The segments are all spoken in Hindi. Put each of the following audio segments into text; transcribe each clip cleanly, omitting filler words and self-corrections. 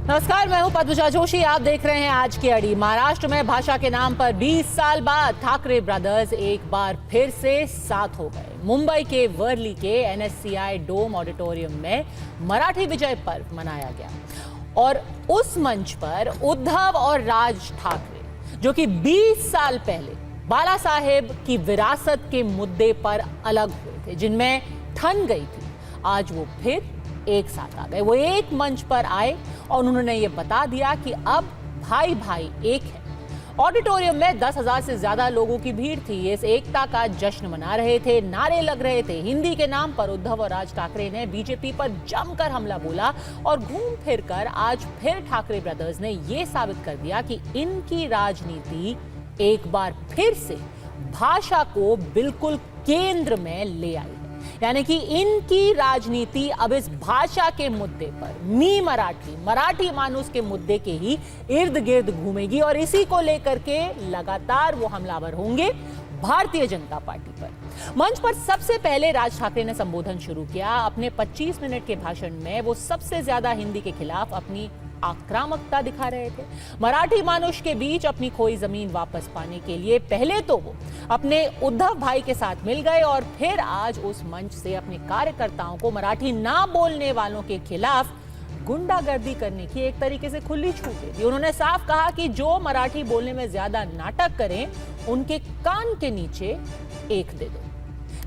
नमस्कार, मैं हूं पद्मजा जोशी। आप देख रहे हैं आज की अड़ी। महाराष्ट्र में भाषा के नाम पर 20 साल बाद ठाकरे ब्रदर्स एक बार फिर से साथ हो गए। मुंबई के वर्ली के एनएससीआई डोम ऑडिटोरियम में मराठी विजय पर्व मनाया गया और उस मंच पर उद्धव और राज ठाकरे, जो कि 20 साल पहले बाला साहेब की विरासत के मुद्दे पर अलग हुए थे, जिनमें ठन गई थी, आज वो फिर एक साथ आ गए। वो एक मंच पर आए और उन्होंने ये बता दिया कि अब भाई भाई एक है। ऑडिटोरियम में 10,000 से ज्यादा लोगों की भीड़ थी। इस एकता का जश्न मना रहे थे, नारे लग रहे थे। हिंदी के नाम पर उद्धव और राज ठाकरे ने बीजेपी पर जमकर हमला बोला और घूम फिर कर आज फिर ठाकरे ब्रदर्स ने यह साबित कर दिया कि इनकी राजनीति एक बार फिर से भाषा को बिल्कुल केंद्र में ले आई। यानी कि इनकी राजनीति अब इस भाषा के मुद्दे पर मराठी मानुस के मुद्दे के ही इर्द गिर्द घूमेगी और इसी को लेकर के लगातार वो हमलावर होंगे भारतीय जनता पार्टी पर। मंच पर सबसे पहले राज ठाकरे ने संबोधन शुरू किया। अपने 25 मिनट के भाषण में वो सबसे ज्यादा हिंदी के खिलाफ अपनी आक्रामकता दिखा रहे थे। मराठी मानुष के बीच अपनी खोई जमीन वापस पाने के लिए पहले तो वो अपने उद्धव भाई के साथ मिल गए और फिर आज उस मंच से अपने कार्यकर्ताओं को मराठी ना बोलने वालों के खिलाफ गुंडागर्दी करने की एक तरीके से खुली छूट दे दी। उन्होंने साफ कहा कि जो मराठी बोलने में ज्यादा नाटक करें उनके कान के नीचे एक दे दो।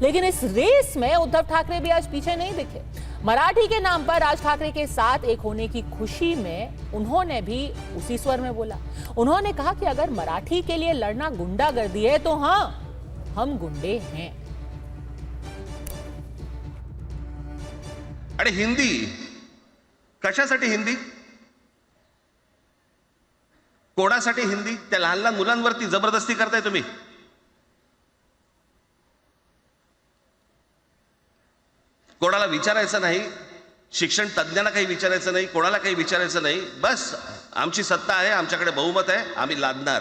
लेकिन इस रेस में उद्धव ठाकरे भी आज पीछे नहीं दिखे। मराठी के नाम पर राज ठाकरे के साथ एक होने की खुशी में उन्होंने भी उसी स्वर में बोला। उन्होंने कहा कि अगर मराठी के लिए लड़ना गुंडागर्दी है तो हां, हम गुंडे हैं। आणि हिंदी कशासाठी? हिंदी कोणासाठी? हिंदी त्या लहान लहान मुलांवरती जबरदस्ती करताय तुम्ही। कोणाला विचारायचं नाही, शिक्षण तज्ञांना काही विचारायचं नाही, कोणाला काही विचारायचं नाही। बस आमची सत्ता आहे, आमच्याकडे बहुमत आहे, आम्ही लादणार।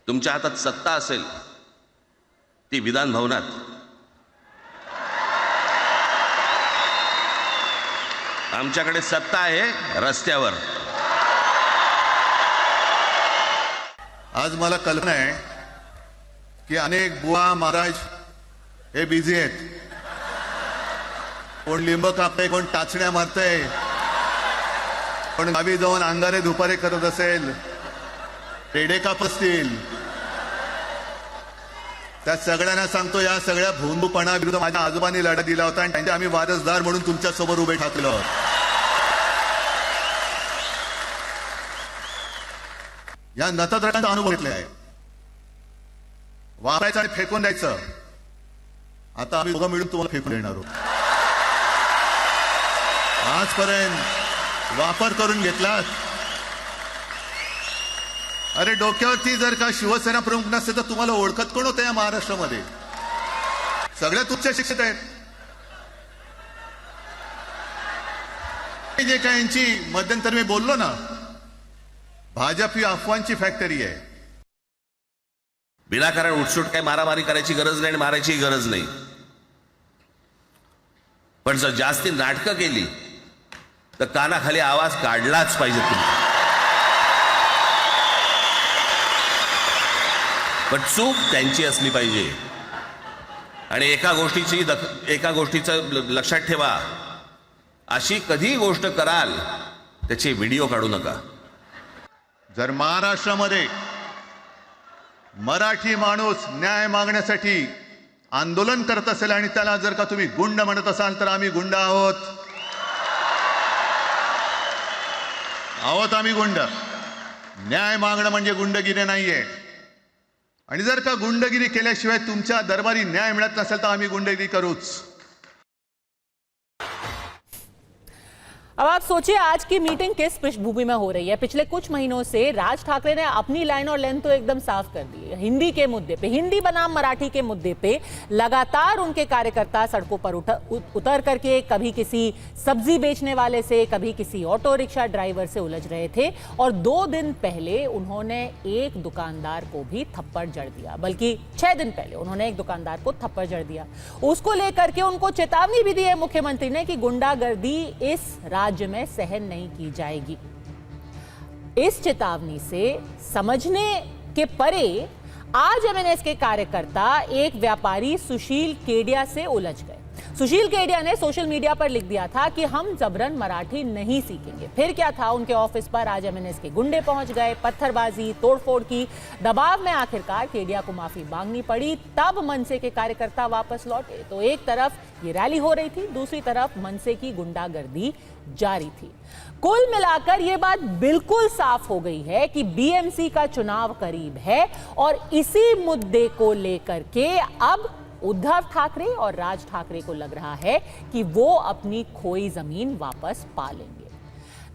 तुमच्या हातात सत्ता असेल ती विधान भवनात, आमच्याकडे सत्ता आहे रस्त्यावर। आज मला कल्पना आहे की अनेक बुवा महाराज हे बिझी आहेत। कोण लिंब कापतंय, कोण टाचण्या मारतंय, कोण गावी जाऊन अंगारे दुपारे करत असेल, पेढे कापत असतील। त्या सगळ्यांना सांगतो, या सगळ्या भोंदूपणा विरुद्ध माझ्या आजोबांनी लढा दिला होता आणि त्यांचे आम्ही वारसदार म्हणून तुमच्या सोबत उभे ठाकलो आहोत। या नतद्रकांचा अनुभव घेतला आहे। वापरायचं आणि फेकून द्यायचं। आता आम्ही दोघं मिळून तुम्हाला फेकून देणार आहोत। आजपर्यंत वापर करून घेतलात। अरे डोक्यावरती जर का शिवसेना प्रमुख नसते तर तुम्हाला ओळखत कोण होतं या महाराष्ट्रामध्ये? सगळ्यात उच्च शिक्षित आहेत। जे काय यांची मध्यंतरी मी बोललो ना, भाजप ही अफवांची फॅक्टरी आहे। विनाकारण उठसूट काही मारामारी करायची गरज नाही आणि मारायची गरज नाही। पण जर जास्ती नाटकं केली तर कानाखाली आवाज काढलाच पाहिजे तुम्ही। पण चूक त्यांची असली पाहिजे। आणि एका गोष्टीचं लक्षात ठेवा, अशी कधी गोष्ट कराल त्याचे व्हिडिओ काढू नका। जर महाराष्ट्रामध्ये मराठी माणूस न्याय मागण्यासाठी आंदोलन करत असेल आणि त्याला जर का तुम्ही गुंड म्हणत असाल तर आम्ही गुंड आहोत। आम्ही गुंड। न्याय मागणं म्हणजे गुंडगिरी नाहीये। आणि जर का गुंडगिरी केल्याशिवाय तुमच्या दरबारी न्याय मिळत नसेल तर आम्ही गुंडगिरी करूच। अब आप सोचिए आज की मीटिंग किस पृष्ठभूमि में हो रही है। पिछले कुछ महीनों से राज ठाकरे ने अपनी लाइन और लेंथ तो एकदम साफ कर दी है। हिंदी के मुद्दे पे, हिंदी बनाम मराठी के मुद्दे पे लगातार उनके कार्यकर्ता सड़कों पर उतर करके कभी किसी सब्जी बेचने वाले से, कभी किसी ऑटो रिक्शा ड्राइवर से उलझ रहे थे। और 2 दिन पहले उन्होंने एक दुकानदार को भी थप्पड़ जड़ दिया, बल्कि 6 दिन पहले उन्होंने एक दुकानदार को थप्पड़ जड़ दिया। उसको लेकर के उनको चेतावनी भी दी है मुख्यमंत्री ने कि गुंडागर्दी इस राज्य में सहन नहीं की जाएगी। इस चेतावनी से समझने के परे आज एमएनएस के कार्यकर्ता एक व्यापारी सुशील केडिया से उलझ गए। सुशील केडिया ने सोशल मीडिया पर लिख दिया था कि हम जबरन मराठी नहीं सीखेंगे। फिर क्या था, उनके ऑफिस पर आज एमएनएस के गुंडे पहुंच गए, पत्थरबाजी, तोड़फोड़ की। दबाव में आखिरकार केडिया को माफी मांगनी पड़ी, तब मनसे के कार्यकर्ता वापस लौटे। तो एक तरफ ये रैली हो रही थी, दूसरी तरफ मनसे की गुंडागर्दी जारी थी। कुल मिलाकर ये बात बिल्कुल साफ हो गई है कि बीएमसी का चुनाव करीब है और इसी मुद्दे को लेकर के अब उद्धव ठाकरे और राज ठाकरे को लग रहा है कि वो अपनी खोई जमीन वापस पा लेंगे।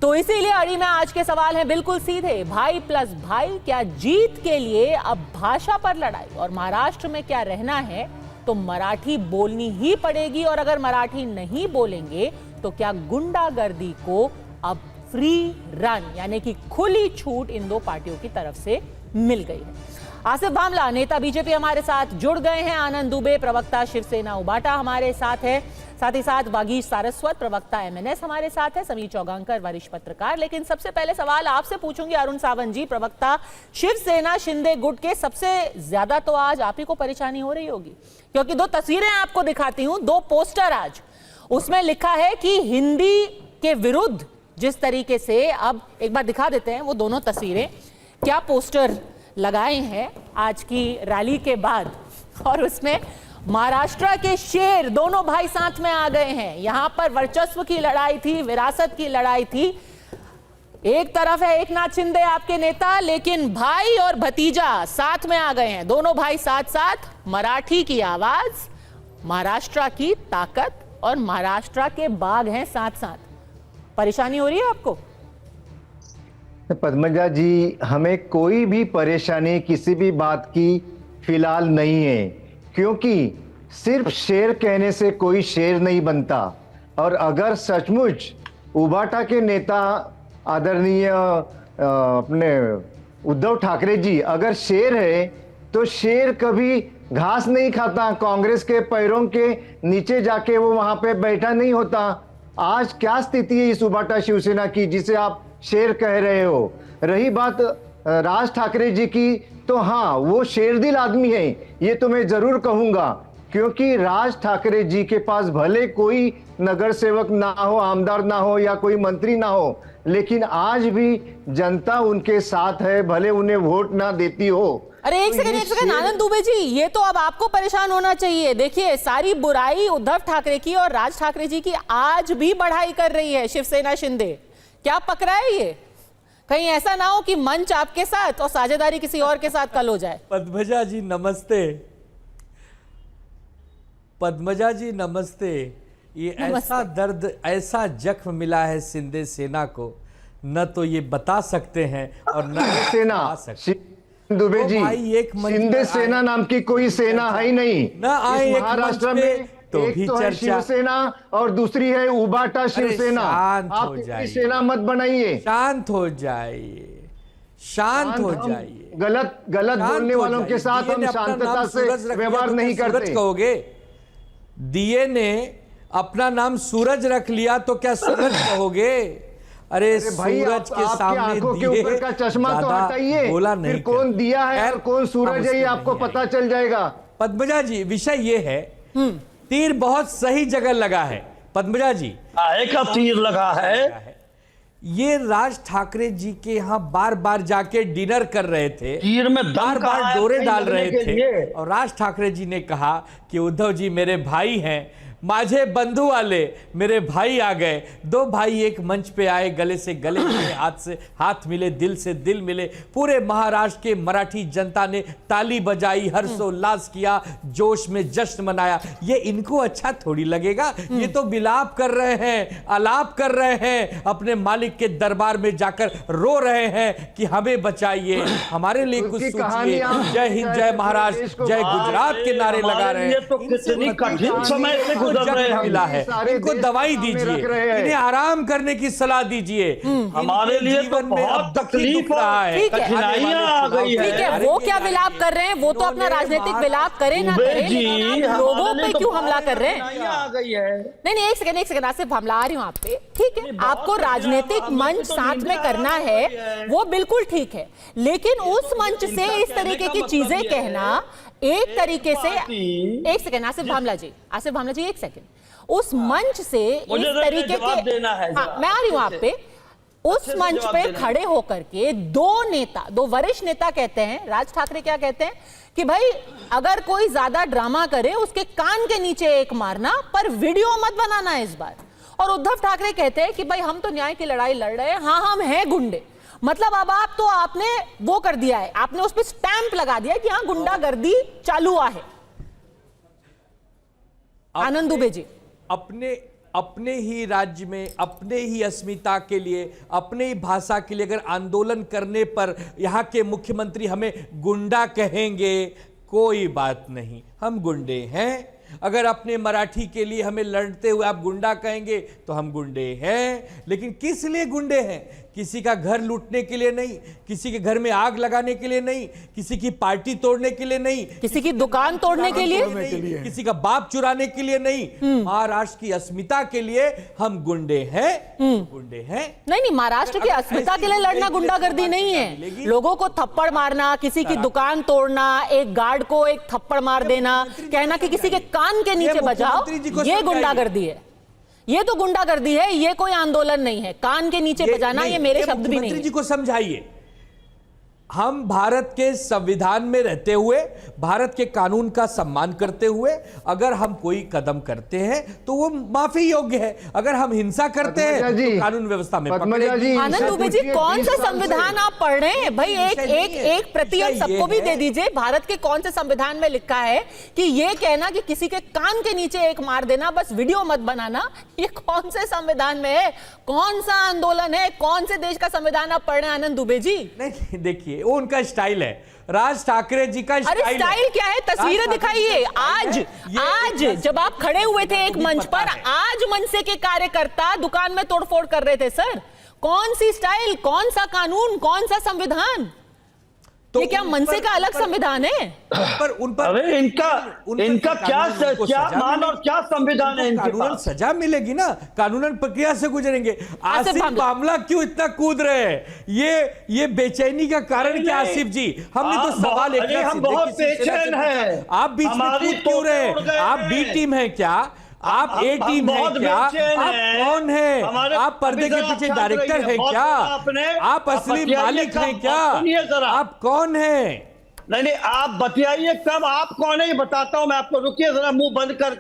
तो इसीलिए अड़ी में आज के सवाल हैं बिल्कुल सीधे, भाई प्लस भाई, क्या जीत के लिए अब भाषा पर लड़ाई? और महाराष्ट्र में क्या रहना है तो मराठी बोलनी ही पड़ेगी, और अगर मराठी नहीं बोलेंगे तो क्या गुंडागर्दी को अब फ्री रन यानी कि खुली छूट इन 2 पार्टियों की तरफ से मिल गई है। आसिफ भामला नेता बीजेपी हमारे साथ जुड़ गए हैं, आनंद दुबे प्रवक्ता शिवसेना उबाटा हमारे साथ है, साथ ही साथ वागीश सारस्वत प्रवक्ता एमएनएस हमारे साथ है, समीर चौगांकर वरिष्ठ पत्रकार। लेकिन सबसे पहले सवाल आपसे पूछूंगी अरुण सावंत जी, प्रवक्ता शिवसेना शिंदे गुट के। सबसे ज्यादा तो आज आप ही को परेशानी हो रही होगी, क्योंकि 2 तस्वीरें आपको दिखाती हूं, 2 पोस्टर आज। उसमें लिखा है कि हिंदी के विरुद्ध जिस तरीके से, अब एक बार दिखा देते हैं वो दोनों तस्वीरें, क्या पोस्टर लगाए हैं आज की रैली के बाद। और उसमें महाराष्ट्र के शेर दोनों भाई साथ में आ गए हैं। यहां पर वर्चस्व की लड़ाई थी, विरासत की लड़ाई थी। एक तरफ है एकनाथ शिंदे आपके नेता, लेकिन भाई और भतीजा साथ में आ गए हैं, दोनों भाई साथ साथ। मराठी की आवाज, महाराष्ट्र की ताकत और महाराष्ट्र के बाघ हैं साथ साथ। परेशानी हो रही है आपको? पद्मजा जी, हमें कोई भी परेशानी किसी भी बात की फिलहाल नहीं है, क्योंकि सिर्फ शेर कहने से कोई शेर नहीं बनता। और अगर सचमुच उबाटा के नेता आदरणीय अपने उद्धव ठाकरे जी अगर शेर है, तो शेर कभी घास नहीं खाता, कांग्रेस के पैरों के नीचे जाके वो वहां पे बैठा नहीं होता। आज क्या स्थिति है इस उबाटा शिवसेना की जिसे आप शेर कह रहे हो? रही बात राज ठाकरे जी की, तो हाँ वो शेरदिल आदमी है, ये तो मैं जरूर कहूंगा, क्योंकि राज ठाकरे जी के पास भले कोई नगर सेवक ना हो, आमदार ना हो या कोई मंत्री ना हो, लेकिन आज भी जनता उनके साथ है, भले उन्हें वोट ना देती हो। अरे एक सेकंड आनंद दुबे जी, ये तो अब आपको परेशान होना चाहिए। देखिए, सारी बुराई उद्धव ठाकरे की और राज ठाकरे जी की आज भी बढ़ाई कर रही है शिवसेना शिंदे। क्या पकड़ा है ये? कहीं ऐसा ना हो कि मंच आपके साथ और साझेदारी किसी और के साथ कल हो जाए। पद्मजा जी नमस्ते। पद्मजा जी नमस्ते। ये नमस्ते। ऐसा दर्द, ऐसा जख्म मिला है शिंदे सेना को, न तो ये बता सकते हैं और न सेना दुबे जी, शिंदे सेना नाम की कोई सेना है ही नहीं। न आए एक महाराष्ट्र में तो एक भी तो है चर्चा। शिवसेना और दूसरी है उबाटा शिवसेना। शांत हो आप जाइए, सेना मत बनाइए, शांत हो जाइए, शांत हो जाइए। गलत बोलने वालों के साथ हम शांतता से व्यवहार नहीं करते। कहोगे दिए ने अपना नाम सूरज रख लिया तो क्या सूरज कहोगे? अरे भाई, सूरज के सामने आंखों के ऊपर का चश्मा तो हटाइए, बोला नहीं, फिर कौन दिया है और कौन सूरज है ये आपको पता चल जाएगा। पद्मजा जी, विषय ये है, तीर बहुत सही जगह लगा है। पद्मजा जी, का तीर लगा है। ये राज ठाकरे जी के यहाँ बार बार जाके डिनर कर रहे थे, तीर में बार दम कहाँ बार है डोरे तीर डाल लगने रहे के थे, लिए? और राज ठाकरे जी ने कहा कि उद्धव जी मेरे भाई हैं, माझे बंधु वाले मेरे भाई आ गए, दो भाई एक मंच पे आए, गले से गले मिले, हाथ से हाथ मिले, दिल से दिल मिले। पूरे महाराष्ट्र के मराठी जनता ने ताली बजाई, हर्षोल्लास किया, जोश में जश्न मनाया। ये इनको अच्छा थोड़ी लगेगा। ये तो विलाप कर रहे हैं, आलाप कर रहे हैं, अपने मालिक के दरबार में जाकर रो रहे हैं कि हमें बचाइए, हमारे लिए कुछ सोचिए। जय हिंद, जय महाराष्ट्र, जय गुजरात के नारे लगा रहे हैं। तो कितनी कठिन समय से गुजर रहे हैं। मिला है, इनको दवाई दीजिए, इन्हें आराम करने की सलाह दीजिए। हमारे लिए तो बहुत तकलीफ रहा है, कठिनाइयां आ गई है। ठीक है, वो क्या विलाप कर रहे हैं, वो तो अपना राजनीतिक विलाप करें ना करें, लेकिन आप लोगों पे क्यों हमला कर रहे हैं? आ गई है। नहीं, एक सेकंड, आसिफ, हमला आ रही हूं आप पे। ठीक है, आपको राजनीतिक मंच साथ में करना है, वो बिल्कुल ठीक है, लेकिन उस मंच से इस तरीके की चीजें कहना एक तरीके से, एक सेकंड आसिफ भामला जी, एक सेकंड, उस मंच से इस तरीके के, हाँ मैं आ रही हूं आप पे, उस मंच पे खड़े होकर के दो वरिष्ठ नेता कहते हैं, राज ठाकरे क्या कहते हैं कि भाई अगर कोई ज्यादा ड्रामा करे उसके कान के नीचे एक मारना, पर वीडियो मत बनाना इस बार। और उद्धव ठाकरे कहते हैं कि भाई हम तो न्याय की लड़ाई लड़ रहे हैं, हाँ हम हैं गुंडे। मतलब अब आपने वो कर दिया है, आपने उस पर स्टैंप लगा दिया कि हाँ गुंडागर्दी चालू है। आनंद दुबे जी, अपने ही राज्य में, अपने ही अस्मिता के लिए, अपने ही भाषा के लिए अगर आंदोलन करने पर यहाँ के मुख्यमंत्री हमें गुंडा कहेंगे, कोई बात नहीं, हम गुंडे हैं। अगर अपने मराठी के लिए हमें लड़ते हुए आप गुंडा कहेंगे तो हम गुंडे हैं। लेकिन किस लिए गुंडे हैं? किसी का घर लूटने के लिए नहीं, किसी के घर में आग लगाने के लिए नहीं, किसी की पार्टी तोड़ने के लिए नहीं, किसी की दुकान तोड़ने के लिए, किसी का बाप चुराने के लिए नहीं, महाराष्ट्र की अस्मिता के लिए हम गुंडे हैं। गुंडे हैं। नहीं, महाराष्ट्र की अस्मिता के लिए लड़ना गुंडागर्दी नहीं है। लोगों को थप्पड़ मारना, किसी की दुकान तोड़ना, एक गार्ड को एक थप्पड़ मार देना, कहना कि किसी के कान के नीचे बजाओ, ये गुंडागर्दी है। ये तो गुंडागर्दी है, ये कोई आंदोलन नहीं है। कान के नीचे बजाना ये मेरे शब्द भी नहीं। मुख्यमंत्री जी को समझाइए, हम भारत के संविधान में रहते हुए, भारत के कानून का सम्मान करते हुए अगर हम कोई कदम करते हैं तो वो माफी योग्य है। अगर हम हिंसा करते हैं तो कानून व्यवस्था में पकड़ेगी। आनंद दुबे जी, कौन सा संविधान आप पढ़ रहे हैं भाई? एक प्रति हम सबको भी दे दीजिए। भारत के कौन से संविधान में लिखा है कि ये कहना कि किसी के कान के नीचे एक मार देना, बस वीडियो मत बनाना, ये कौन से संविधान में है? कौन सा आंदोलन है? कौन से देश का संविधान आप पढ़ रहे हैं आनंद दुबे जी? नहीं, देखिए वो उनका स्टाइल है, राज ठाकरे जी का स्टाइल। अरे स्टाइल क्या है? तस्वीरें दिखाइए। आज जब आप खड़े हुए थे एक मंच पर, आज मनसे के कार्यकर्ता दुकान में तोड़फोड़ कर रहे थे। सर, कौन सी स्टाइल, कौन सा कानून, कौन सा संविधान? तो ये क्या मनसे का अलग संविधान है? उन पर अरे इनका क्या मान और क्या संविधान है? कानूनन सजा मिलेगी ना, कानूनन प्रक्रिया से गुजरेंगे। आसिफ मामला क्यों इतना कूद रहे हैं? ये बेचैनी का कारण क्या आसिफ जी? हमने तो सवाल एक, हम बहुत बेचैन हैं। आप बीच में कूद क्यों रहे? आप बी टीम है क्या? आप ए टीम है क्या? आप कौन है? आप पर्दे के पीछे डायरेक्टर हैं क्या? आप असली मालिक हैं क्या? आप कौन है? नहीं, आप बतियाइए कब आप कौन है ये बताता हूं मैं आपको। रुकिए जरा, मुंह बंद कर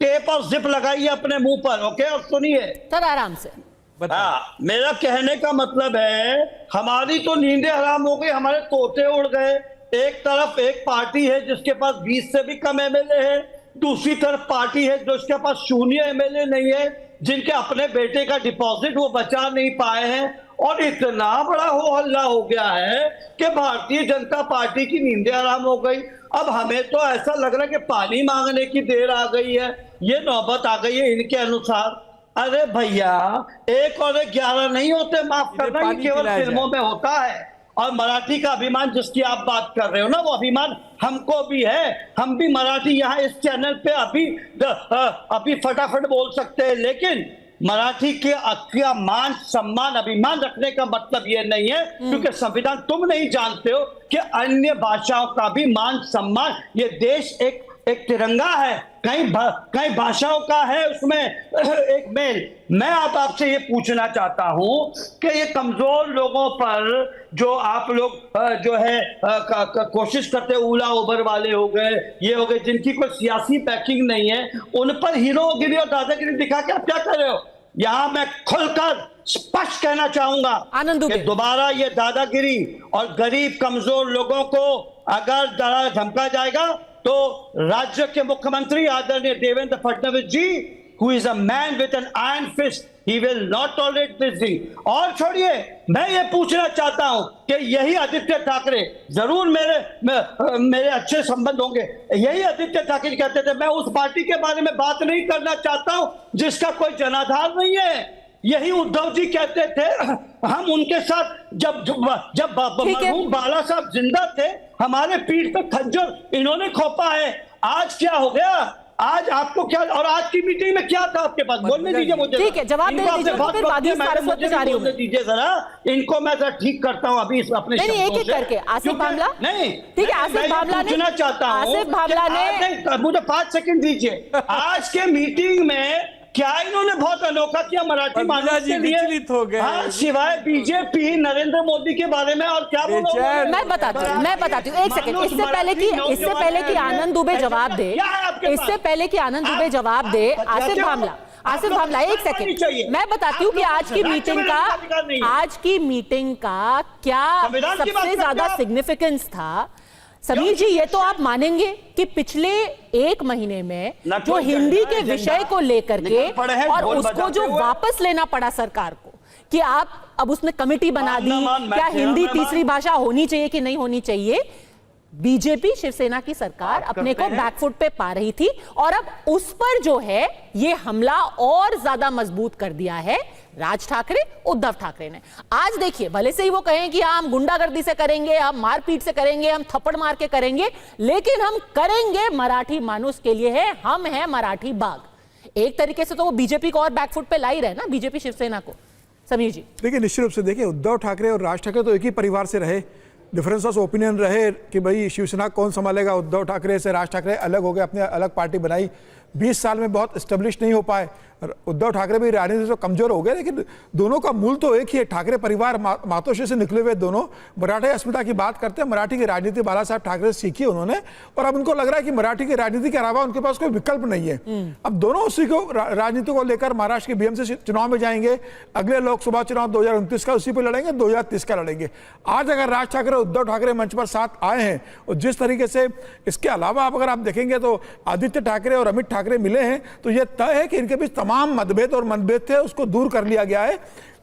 टेप और जिप लगाइए अपने मुंह पर, ओके? और सुनिए सर आराम से। मेरा कहने का मतलब है हमारी तो नींदें हराम हो गई, हमारे तोते उड़ गए। एक तरफ एक पार्टी है जिसके पास 20 से भी कम एमएलए है, दूसरी तरफ पार्टी है जो इसके पास 0 एमएलए नहीं है, जिनके अपने बेटे का डिपॉजिट वो बचा नहीं पाए हैं। और इतना बड़ा हो हल्ला हो गया है कि भारतीय जनता पार्टी की नींदें आराम हो गई। अब हमें तो ऐसा लग रहा है कि पानी मांगने की देर आ गई है, ये नौबत आ गई है इनके अनुसार। अरे भैया, 1 और 1 11 नहीं होते, माफ करना, ये केवल फिल्मों में होता है। और मराठी का अभिमान जिसकी आप बात कर रहे हो ना, वो अभिमान हमको भी है। हम भी मराठी यहाँ इस चैनल पे अभी फटाफट बोल सकते हैं, लेकिन मराठी के का मान सम्मान अभिमान रखने का मतलब ये नहीं है क्योंकि संविधान तुम नहीं जानते हो कि अन्य भाषाओं का भी मान सम्मान, ये देश एक एक तिरंगा है, कई भाषाओं का है उसमें एक मेल। मैं आपसे ये पूछना चाहता हूं कि ये कमजोर लोगों पर जो आप लोग जो है कोशिश करते, उला उबर वाले हो गए, ये हो गए, जिनकी कोई सियासी बैकिंग नहीं है, उन पर हीरोगिरी और दादागिरी दिखा के आप क्या कर रहे हो? यहां मैं खुलकर स्पष्ट कहना चाहूंगा आनंद दुबे, कि दोबारा ये दादागिरी और गरीब कमजोर लोगों को अगर डरा धमका जाएगा तो राज्य के मुख्यमंत्री आदरणीय देवेंद्र फडणवीस जी, who is a man with an iron fist, he will not tolerate this thing। और छोड़िए, मैं ये पूछना चाहता हूं कि यही आदित्य ठाकरे, जरूर मेरे अच्छे संबंध होंगे, यही आदित्य ठाकरे कहते थे मैं उस पार्टी के बारे में बात नहीं करना चाहता हूं जिसका कोई जनाधार नहीं है। यही उद्धव जी कहते थे, हम उनके साथ जब मरहूम बाला साहब जिंदा थे, हमारे पीठ पे खंजर इन्होंने खोपा है। आज क्या हो गया? आज आपको क्या, और आज की मीटिंग में क्या था आपके पास? बोलने दीजिए मुझे। ठीक है, जवाब दे दीजिए, तो फिर बागी सारस्वत पे जा रही हूं। बोलने दीजिए जरा, इनको मैं जरा ठीक करता हूं अभी अपने नहीं, एक एक करके। आसिफ बामला, नहीं ठीक है, आसिफ बामला ने पूछना चाहता हूं, आसिफ बामला ने मुझे 5 सेकंड दीजिए। आज के मीटिंग में क्या इन्होंने बहुत अनोखा किया मराठी मानव के लिए? विचलित हो गए। हाँ, सिवाय बीजेपी नरेंद्र मोदी के बारे में और क्या बोला? मैं बताती हूँ एक सेकंड। इससे पहले कि आनंद दुबे जवाब दे, आसिफ बामला एक सेकंड, मैं बताती हूँ कि आज की मीटिंग का क्या सबसे ज्यादा सिग्निफिकेंस था। समीर जी, ये तो आप मानेंगे कि पिछले 1 महीने में जो हिंदी के विषय को लेकर के और उसको जो वापस लेना पड़ा सरकार को, कि आप अब उसने कमेटी बना दी, क्या हिंदी तीसरी भाषा होनी चाहिए कि नहीं होनी चाहिए, बीजेपी शिवसेना की सरकार अपने को बैकफुट पे पा रही थी, और अब उस पर जो है ये हमला और ज्यादा मजबूत कर दिया है राज ठाकरे, उद्धव ठाकरे ने। आज देखिए, भले से ही वो कहें कि हम गुंडागर्दी से करेंगे, हम मारपीट से करेंगे, हम थप्पड़ मार के करेंगे, लेकिन हम करेंगे मराठी मानुस के लिए है, हम हैं मराठी बाग। एक तरीके से तो वो बीजेपी को और बैकफुट पे ला ही रहे ना, बीजेपी शिवसेना को। समीर जी, देखिए, निश्चित रूप से देखिए, उद्धव ठाकरे और राज ठाकरे तो एक ही परिवार से रहे, डिफरेंस ऑफ ओपिनियन रहे कि भाई शिवसेना कौन संभालेगा। उद्धव ठाकरे से राज ठाकरे अलग हो गए, अपने अलग पार्टी बनाई, 20 साल में बहुत स्टेब्लिश नहीं हो पाए। उद्धव ठाकरे भी राजनीति से कमजोर हो गए, लेकिन दोनों का मूल तो एक ही है। ठाकरे परिवार मातोश्री से निकले हुए दोनों मराठी अस्मिता की बात करते हैं। मराठी की राजनीति बाला साहब ठाकरे से सीखी उन्होंने, और अब उनको लग रहा है कि मराठी की राजनीति के अलावा उनके पास कोई विकल्प नहीं है। अब दोनों उसी को राजनीति को लेकर महाराष्ट्र के बीएमसी चुनाव में जाएंगे। अगले लोकसभा चुनाव 2029 का उसी पर लड़ेंगे, 2030 का लड़ेंगे। आज अगर राज ठाकरे उद्धव ठाकरे मंच पर साथ आए हैं, और जिस तरीके से इसके अलावा अगर आप देखेंगे तो आदित्य ठाकरे और अमित ठाकरे मिले हैं, तो यह तय है कि इनके बीच तमाम मतभेद और मतभेद थे उसको दूर कर लिया गया है।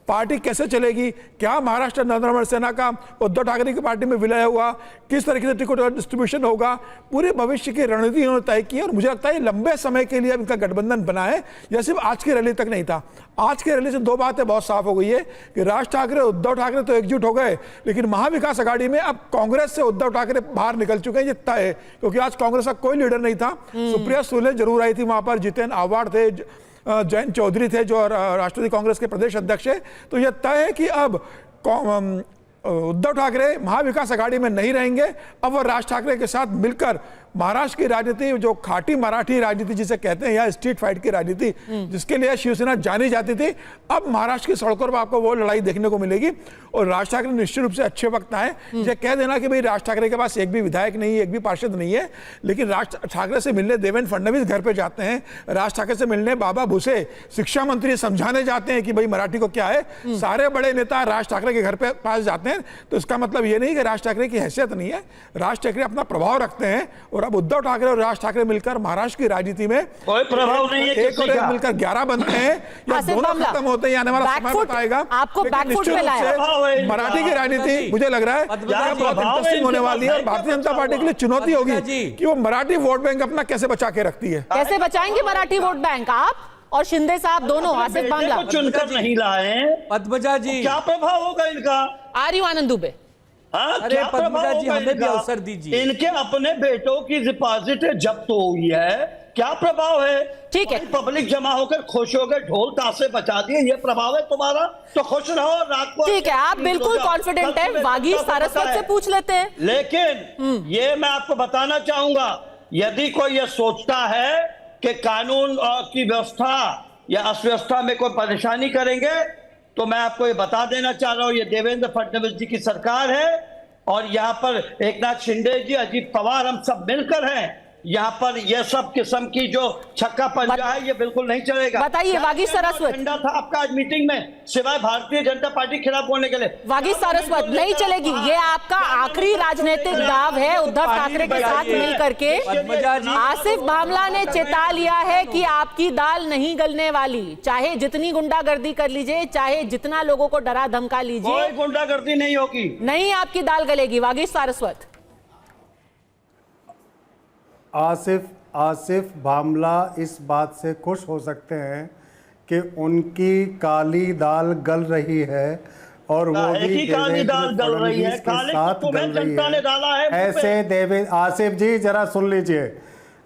पार्टी कैसे चलेगी, क्या महाराष्ट्र नरेंद्र सेना का उद्धव ठाकरे की पार्टी में विलय हुआ, किस तरीके से टिकट डिस्ट्रीब्यूशन होगा, पूरे भविष्य की रणनीति इन्होंने तय की। और मुझे लगता है लंबे समय के लिए अब इनका गठबंधन बना है, यह सिर्फ आज की रैली तक नहीं था। आज की रैली से 2 बातें बहुत साफ हो गई है कि राज ठाकरे उद्धव ठाकरे तो एकजुट हो गए, लेकिन महाविकास आघाड़ी में अब कांग्रेस से उद्धव ठाकरे बाहर निकल चुके हैं, ये तय है। क्योंकि आज कांग्रेस का कोई लीडर नहीं था। सुप्रिया सुले जरूर आई थी वहां पर, जितेंद्र आव्हाड थे, जयंत चौधरी थे जो राष्ट्रवादी कांग्रेस के प्रदेश अध्यक्ष है। तो यह तय है कि अब उद्धव ठाकरे महाविकास आघाड़ी में नहीं रहेंगे। अब वो राज ठाकरे के साथ मिलकर महाराष्ट्र की राजनीति, जो खाटी मराठी राजनीति जिसे कहते हैं, या स्ट्रीट फाइट की राजनीति जिसके लिए शिवसेना जानी जाती थी, अब महाराष्ट्र की सड़कों पर आपको वो लड़ाई देखने को मिलेगी। और राज ठाकरे निश्चित रूप से अच्छे वक्त आए। ये कह देना कि भाई राज ठाकरे के पास एक भी विधायक नहीं है, एक भी पार्षद नहीं है, लेकिन राज ठाकरे से मिलने देवेंद्र फडणवीस घर पे जाते हैं, राज ठाकरे से मिलने बाबा भूसे शिक्षा मंत्री समझाने जाते हैं कि भाई मराठी को क्या है। सारे बड़े नेता राज ठाकरे के घर पे पास जाते हैं। तो इसका मतलब ये नहीं कि राज ठाकरे की हैसियत नहीं है, राज ठाकरे अपना प्रभाव रखते हैं। और अब उद्धव ठाकरे और राज ठाकरे मिलकर महाराष्ट्र की राजनीति में कोई प्रभाव नहीं है, एक और एक मिलकर 11 बनते हैं, या दोनों खत्म होते हैं, आने वाला समय बताएगा। आपको बैकफुट पे लाया मराठी की राजनीति मुझे लग रहा है बहुत इंटरेस्टिंग होने वाली है, और भारतीय जनता पार्टी के लिए चुनौती होगी कि वो मराठी वोट बैंक अपना कैसे बचा के रखती है। कैसे बचाएंगे मराठी वोट बैंक आप और शिंदे साहब दोनों? आसिफ बामला चुनकर नहीं लाए पद्मजा जी, क्या प्रभाव होगा इनका? आर्य आनंद दुबे, अरे पद्मजा जी, हमें भी अवसर दीजिए। इनके अपने बेटों की डिपॉजिट जब्त हुई है, क्या प्रभाव है? ठीक है, पब्लिक जमा होकर खुश हो गए, ढोल ताशे बचा दिए, ये प्रभाव है तुम्हारा? तो खुश रहो रात को। ठीक है, आप बिल्कुल कॉन्फिडेंट है। वागीश सारस्वत से पूछ लेते हैं। लेकिन ये मैं आपको बताना चाहूंगा यदि कोई ये सोचता है कि कानून की व्यवस्था या अव्यवस्था में कोई परेशानी करेंगे, तो मैं आपको ये बता देना चाह रहा हूं, ये देवेंद्र फडणवीस जी की सरकार है और यहाँ पर एकनाथ शिंदे जी, अजीत पवार, हम सब मिलकर हैं। यहाँ पर ये सब किस्म की जो छक्का पंजा है ये बिल्कुल नहीं चलेगा। बताइए वागीश सारस्वत। एजेंडा था आपका आज मीटिंग में, सिवाय भारतीय जनता पार्टी के खिलाफ बोलने के लिए। वागीश सारस्वत, नहीं चलेगी, ये आपका आखिरी राजनीतिक दाव है उद्धव ठाकरे के साथ मिल करके। आसिफ भामला ने चेता लिया है कि आपकी दाल नहीं गलने वाली, चाहे जितनी गुंडागर्दी कर लीजिए, चाहे जितना लोगों को डरा धमका लीजिए, कोई गुंडागर्दी नहीं होगी, नहीं आपकी दाल गलेगी। वागीश सारस्वत। आसिफ भामला इस बात से खुश हो सकते हैं कि उनकी काली दाल गल रही है और वो भी काली दाल गल रही है, के साथ गल रही जनता ने डाला है। ऐसे देवेंद्र, आसिफ जी जरा सुन लीजिए,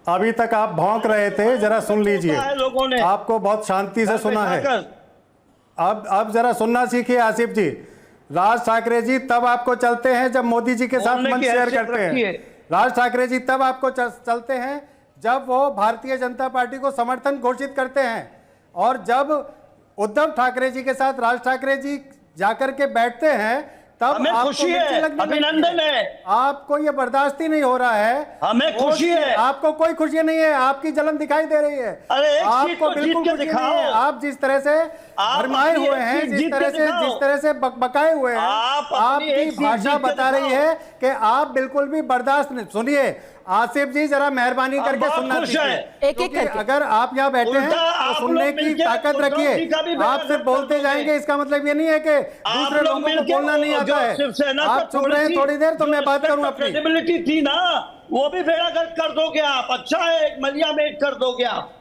अभी तक आप भौंक रहे थे, जरा सुन लीजिए, लोगों ने आपको बहुत शांति से सुना है। अब जरा सुनना सीखिए आसिफ जी। राज ठाकरे जी तब आपको चलते हैं जब मोदी जी के साथ मंच शेयर करते हैं। राज ठाकरे जी तब आपको चलते हैं जब वो भारतीय जनता पार्टी को समर्थन घोषित करते हैं, और जब उद्धव ठाकरे जी के साथ राज ठाकरे जी जाकर के बैठते हैं तब हमें खुशी है, अभिनंदन है। आपको ये बर्दाश्त ही नहीं हो रहा है। हमें खुशी है। आपको कोई खुशी नहीं है, आपकी जलन दिखाई दे रही है। अरे आपको बिल्कुल खुशी नहीं है। आप जिस तरह से भरमाए हुए हैं, जिस तरह से बकाए हुए हैं, आपकी भाषा बता रही है कि आप बिल्कुल भी बर्दाश्त नहीं। सुनिए आसिफ जी, जरा मेहरबानी करके सुनना चाहिए। एक अगर आप यहाँ बैठे हैं तो सुनने की ताकत रखिए। आप सिर्फ बोलते जाएंगे, इसका मतलब ये नहीं है कि दूसरे लोगों को बोलना नहीं आता है। आप सुन रहे हैं थोड़ी देर तो मैं बात करूं अपनी। क्रेडिबिलिटी थी ना, वो भी बेड़ा गर्क कर दोगे आप। अच्छा है, एक मलिया में कर दोगे आप।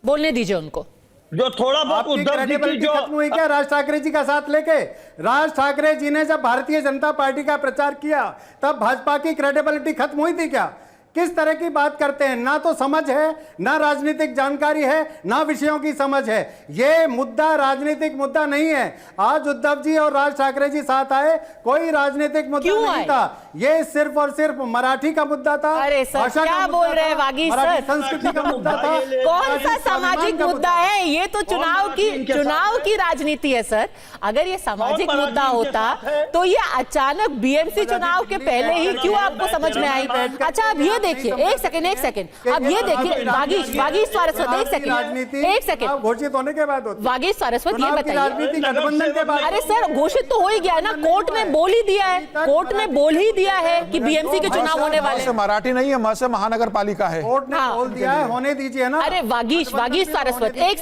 बोलने दीजिए उनको। जो थोड़ा बहुत उद्धव जी की जो खत्म हुई क्या राज ठाकरे जी का साथ लेके? राज ठाकरे जी ने जब भारतीय जनता पार्टी का प्रचार किया तब भाजपा की क्रेडिबिलिटी खत्म हुई थी क्या? किस तरह की बात करते हैं? ना तो समझ है, ना राजनीतिक जानकारी है, ना विषयों की समझ है। ये मुद्दा राजनीतिक मुद्दा नहीं है। आज उद्धव जी और राज ठाकरे जी साथ आए, कोई राजनीतिक मुद्दा नहीं था, ये सिर्फ और सिर्फ मराठी का मुद्दा था। अरे सर, क्या बोल रहे हैं वागीश सर? संस्कृति का मुद्दा था। कौन सा सामाजिक मुद्दा है? ये तो चुनाव की राजनीति है सर। अगर ये सामाजिक मुद्दा होता तो ये अचानक बीएमसी चुनाव के पहले ही क्यों आपको समझ में आई? अच्छा अब ये देखिए, एक सेकंड, अब ये देखिए वागीश सारस्वत, एक सेकंड घोषित होने के बाद वागीश सारस्वत ये बताइए, राजनीति गठबंधन के बाद। अरे सर घोषित तो हो ही गया ना, कोर्ट ने बोल ही दिया है, कोर्ट ने बोल ही दिया है कि बीएमसी के चुनाव होने वाले हैं। मराठी नहीं है, म से महानगर पालिका है। कोर्ट ने बोल दिया है, होने दीजिए ना। अरे वागीश सारस्वत, एक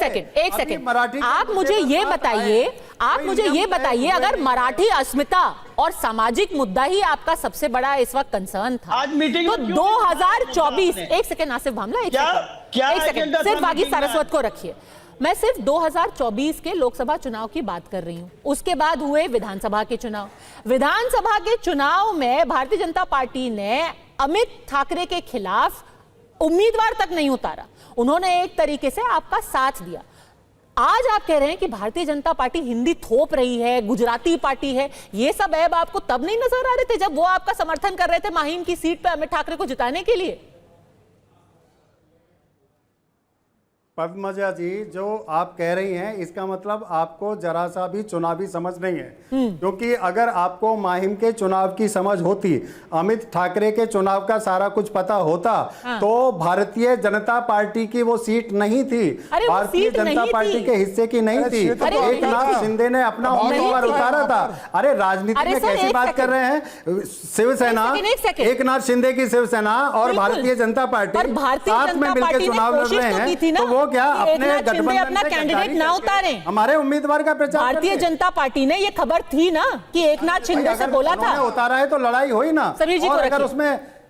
सेकंड, आप मुझे ये बताइए, अगर मराठी अस्मिता और सामाजिक मुद्दा ही आपका सबसे बड़ा इस वक्त कंसर्न था, आज मीटिंग तो 2024, एक सेकंड आसिफ भामला, एक सेकंड सिर्फ वागीश सारस्वत को रखिए। मैं सिर्फ 2024 के लोकसभा चुनाव की बात कर रही हूं। उसके बाद हुए विधानसभा के चुनाव। विधानसभा के चुनाव में भारतीय जनता पार्टी ने अमित ठाकरे के खिलाफ उम्मीदवार तक नहीं उतारा, उन्होंने एक तरीके से आपका साथ दिया। आज आप कह रहे हैं कि भारतीय जनता पार्टी हिंदी थोप रही है, गुजराती पार्टी है। ये सब ऐब आपको तब नहीं नजर आ रहे थे जब वो आपका समर्थन कर रहे थे माहिम की सीट पे अमित ठाकरे को जिताने के लिए? पद्मजा जी, जो आप कह रही हैं इसका मतलब आपको जरा सा भी चुनावी समझ नहीं है। क्योंकि अगर आपको माहिम के चुनाव की समझ होती, अमित ठाकरे के चुनाव का सारा कुछ पता होता, तो भारतीय जनता पार्टी की वो सीट नहीं थी, भारतीय जनता पार्टी के हिस्से की नहीं थी। एकनाथ शिंदे ने अपना उम्मीदवार उतारा था। अरे राजनीति में कैसी बात कर रहे हैं? शिवसेना, एकनाथ शिंदे की शिवसेना और भारतीय जनता पार्टी साथ में मिलकर चुनाव लड़ रहे हैं, तो वो क्या अपने गठबंधन अपना कैंडिडेट ना उतारे? हमारे उम्मीदवार का प्रचार। भारतीय जनता पार्टी ने ये खबर थी ना कि एकनाथ शिंदे से बोला था, उतारा है तो लड़ाई हुई ना। और अगर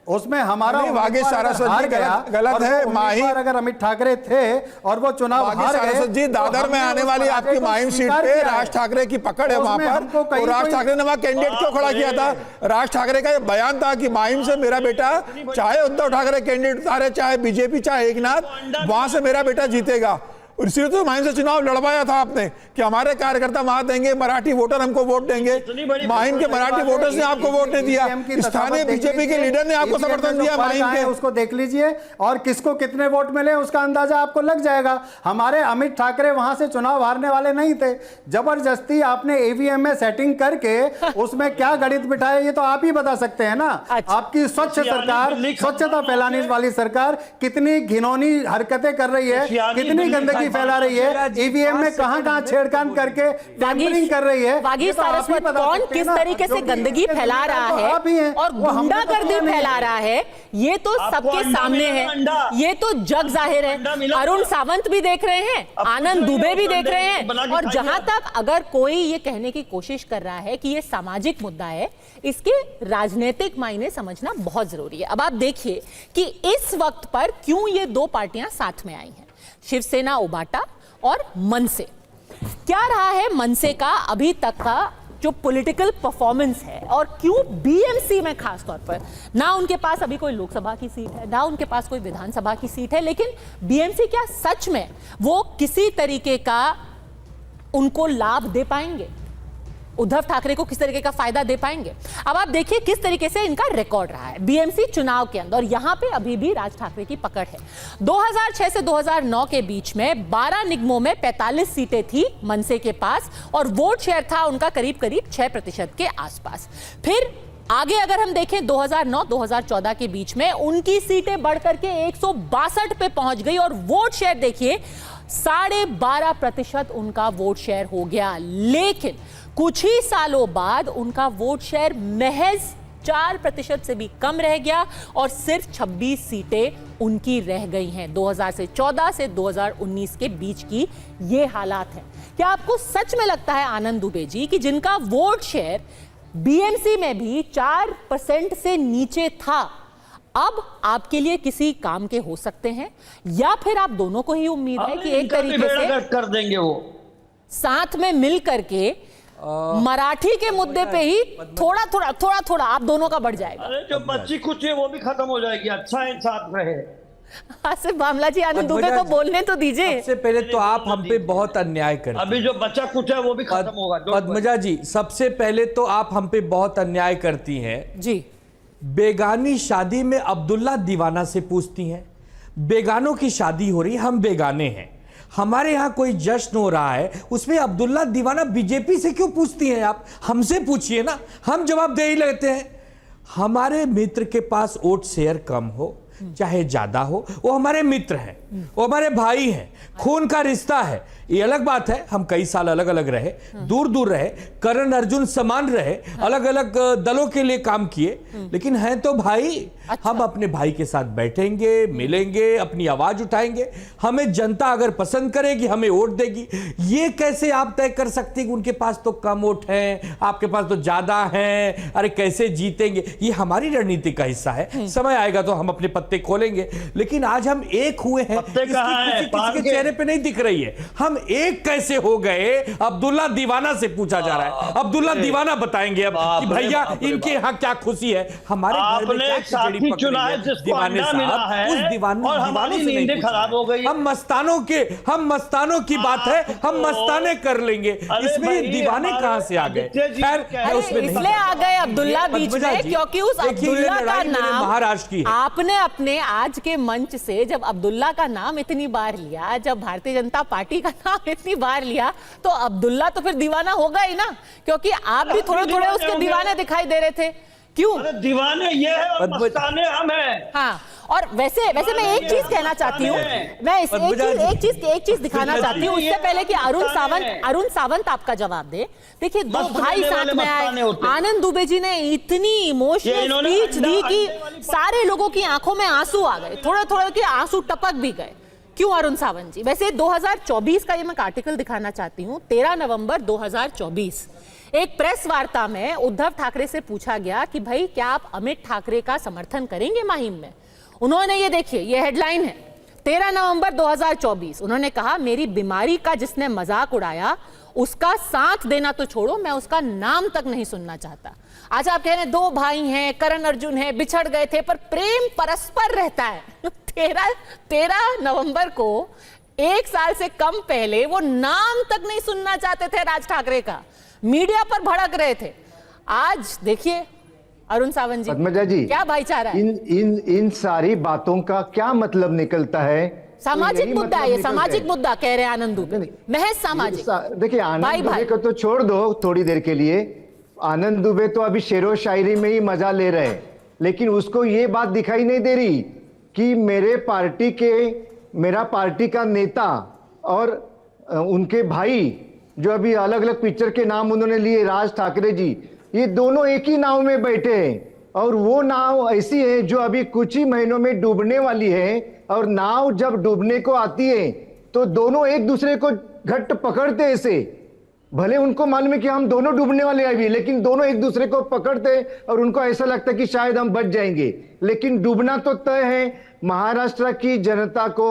उसमें हमारा वागीश सारस्वत गलत है। माहिम, अगर अमित ठाकरे थे और वो चुनाव हार गए जी, दादर में आने वाली आपकी माहिम सीट पे राज ठाकरे की पकड़ है वहां पर, तो राज ठाकरे ने वहां कैंडिडेट क्यों खड़ा किया था? राज ठाकरे का ये बयान था कि माहिम से मेरा बेटा, चाहे उद्धव ठाकरे कैंडिडेट उतारे, चाहे बीजेपी, चाहे एकनाथ, वहां से मेरा बेटा जीतेगा। और इसलिए तो माहिम से चुनाव लड़वाया था आपने कि हमारे कार्यकर्ता वहां देंगे, मराठी वोटर हमको वोट देंगे। माहिम के मराठी वोटर्स ने आपको वोट नहीं दिया, स्थानीय बीजेपी के लीडर ने आपको समर्थन दिया माहिम के। उसको देख लीजिए और किसको कितने वोट मिले उसका अंदाजा आपको लग जाएगा। हमारे अमित ठाकरे वहां से चुनाव हारने वाले नहीं थे, जबरदस्ती आपने ईवीएम में सेटिंग करके उसमें क्या गणित बिठाया ये तो आप ही बता सकते हैं ना। आपकी स्वच्छ सरकार, स्वच्छता फैलाने वाली सरकार कितनी घिनौनी हरकतें कर रही है, कितनी गंदगी फैला रही है, ईवीएम में कहां-कहां छेड़खानी करके टैंपरिंग कर रही है। वागीश सारस्वत कौन किस तरीके से गंदगी फैला रहा है और गुंडागर्दी फैला रहा है ये तो सबके सामने है, ये तो जग जाहिर है। अरुण सावंत भी देख रहे हैं, आनंद दुबे भी देख रहे हैं। और जहां तक अगर कोई ये कहने की कोशिश कर रहा है कि ये सामाजिक मुद्दा है, इसके राजनीतिक मायने समझना बहुत जरूरी है। अब आप देखिए कि इस वक्त पर क्यों ये दो पार्टियां साथ में आई हैं, शिवसेना उबाटा और मनसे। क्या रहा है मनसे का अभी तक का जो पॉलिटिकल परफॉर्मेंस है और क्यों बीएमसी में खास तौर पर, ना उनके पास अभी कोई लोकसभा की सीट है, ना उनके पास कोई विधानसभा की सीट है, लेकिन बीएमसी क्या सच में वो किसी तरीके का उनको लाभ दे पाएंगे, उद्धव ठाकरे को किस तरीके का फायदा दे पाएंगे? अब आप देखिए किस तरीके से इनका रिकॉर्ड रहा है बीएमसी चुनाव के अंदर, और यहां पे अभी भी राज ठाकरे की पकड़ है। 2006 से 2009 के बीच में 12 निगमों में 45 सीटें थी मनसे के पास और वोट शेयर था उनका करीब करीब 6% के आसपास। फिर आगे अगर हम देखें 2009-2014 के बीच में उनकी सीटें बढ़कर के 162 पे पहुंच गई और वोट शेयर देखिए 12.5% उनका वोट शेयर हो गया। लेकिन कुछ ही सालों बाद उनका वोट शेयर महज 4% से भी कम रह गया और सिर्फ 26 सीटें उनकी रह गई हैं। 2014 से 2019 के बीच की ये हालात है। क्या आपको सच में लगता है आनंद दुबे जी कि जिनका वोट शेयर बीएमसी में भी 4% से नीचे था, अब आपके लिए किसी काम के हो सकते हैं, या फिर आप दोनों को ही उम्मीद है कि एक तरीके से कर देंगे वो साथ में मिल करके मराठी के मुद्दे पे ही थोड़ा आप दोनों का बढ़ जाएगा? अरे जो बच्ची कुछ है वो भी खत्म हो जाएगी। अच्छा इंसाफ रहे। आसिफ बामला जी, आनंद दुबे को बोलने तो दीजिए। सबसे पहले तो आप हम पे बहुत अन्याय करते हैं। अभी जो बच्चा कुछ है वो भी खत्म होगा। पद्मजा जी, सबसे पहले तो आप हम पे बहुत अन्याय करती हैं जी। बेगानी शादी में अब्दुल्ला दीवाना से पूछती हैं, बेगानों की शादी हो रही, हम बेगाने हैं, हमारे यहां कोई जश्न हो रहा है, उसमें अब्दुल्ला दीवाना बीजेपी से क्यों पूछती हैं? आप हमसे पूछिए ना, हम जवाब दे ही लेते हैं। हमारे मित्र के पास वोट शेयर कम हो चाहे ज्यादा हो, वो हमारे मित्र हैं, वो हमारे भाई हैं, खून का रिश्ता है। ये अलग बात है हम कई साल अलग अलग रहे, दूर दूर रहे, करण अर्जुन समान रहे, अलग अलग दलों के लिए काम किए, लेकिन हैं तो भाई। अच्छा। हम अपने भाई के साथ बैठेंगे, मिलेंगे, अपनी आवाज उठाएंगे, हमें जनता अगर पसंद करेगी हमें वोट देगी। ये कैसे आप तय कर सकते हैं कि उनके पास तो कम वोट हैं, आपके पास तो ज्यादा हैं, अरे कैसे जीतेंगे? ये हमारी रणनीति का हिस्सा है। समय आएगा तो हम अपने पत्ते खोलेंगे, लेकिन आज हम एक हुए हैं, किसी के चेहरे पे नहीं दिख रही है। हम एक कैसे हो गए? अब्दुल्ला दीवाना से पूछा जा रहा है, अब्दुल्ला दीवाना बताएंगे अब कि भैया इनके यहाँ क्या खुशी है। हमारे घर में क्या खिचड़ी पक रही है दीवाने साहब, उस दीवानों से नहीं खराब हो गई। हम मस्तानों की बात है, हम मस्ताने कर लेंगे, इसमें ये दीवाने कहां से आ गए? खैर इसलिए आ गए अब्दुल्ला बीच में क्योंकि उस अब्दुल्ला का नाम महाराष्ट्र की आपने अपने आज के मंच से जब अब्दुल्ला का नाम इतनी बार लिया, जब भारतीय जनता पार्टी का नाम इतनी बार लिया, तो अब्दुल्ला तो फिर दीवाना होगा ही ना, क्योंकि आप भी थोड़े थोड़े उसके दीवाने दिखाई दे रहे थे। क्यों? अरे दीवाने ये है और मस्ताने हम हैं। हाँ, और वैसे मैं एक चीज कहना चाहती हूँ, मैं एक चीज दिखाना चाहती हूँ उससे पहले कि अरुण सावंत आपका जवाब दे। देखिए दो भाई साथ में आए, आनंद दुबे जी ने इतनी इमोशनल स्पीच दी कि सारे लोगों की आंखों में आंसू आ गए, थोड़े थोड़े के आंसू टपक भी गए। क्यों अरुण सावंत जी? वैसे 2024 का ये मैं आर्टिकल दिखाना चाहती हूँ। 13 नवंबर 2024 एक प्रेस वार्ता में उद्धव ठाकरे से पूछा गया कि भाई क्या आप अमित ठाकरे का समर्थन करेंगे माहिम में? उन्होंने ये देखिए, ये हेडलाइन है 13 नवंबर 2024, उन्होंने कहा मेरी बीमारी का जिसने मजाक उड़ाया उसका साथ देना तो छोड़ो, मैं उसका नाम तक नहीं सुनना चाहता। आज आप कह रहे हैं दो भाई हैं, करण अर्जुन है, बिछड़ गए थे, पर प्रेम परस्पर रहता है। 13 नवंबर को 1 साल से कम पहले वो नाम तक नहीं सुनना चाहते थे राज ठाकरे का, मीडिया पर भड़क रहे थे। आज देखिए अरुण सावंत जी, पद्मजा जी, क्या भाईचारा है। इन सारी बातों का क्या मतलब निकलता है? सामाजिक यही मुद्दा है, मतलब ये निकलता सामाजिक है। मुद्दा कह रहे हैं आनंद दुबे, महज सामाजिक। देखिए आनंद भाई दुबे भाई को तो छोड़ दो थोड़ी देर के लिए, आनंद दुबे तो अभी शेरो शायरी में ही मजा ले रहे हैं, लेकिन उसको ये बात दिखाई नहीं दे रही कि मेरा पार्टी का नेता और उनके भाई जो अभी अलग अलग पिक्चर के नाम उन्होंने लिए, राज ठाकरे जी, ये दोनों एक ही नाव में बैठे हैं और वो नाव ऐसी है जो अभी कुछ ही महीनों में डूबने वाली है। और नाव जब डूबने को आती है तो दोनों एक दूसरे को घट्ट पकड़ते ऐसे, भले उनको मालूम है कि हम दोनों डूबने वाले हैं अभी, लेकिन दोनों एक दूसरे को पकड़ते और उनको ऐसा लगता है कि शायद हम बच जाएंगे, लेकिन डूबना तो तय है। महाराष्ट्र की जनता को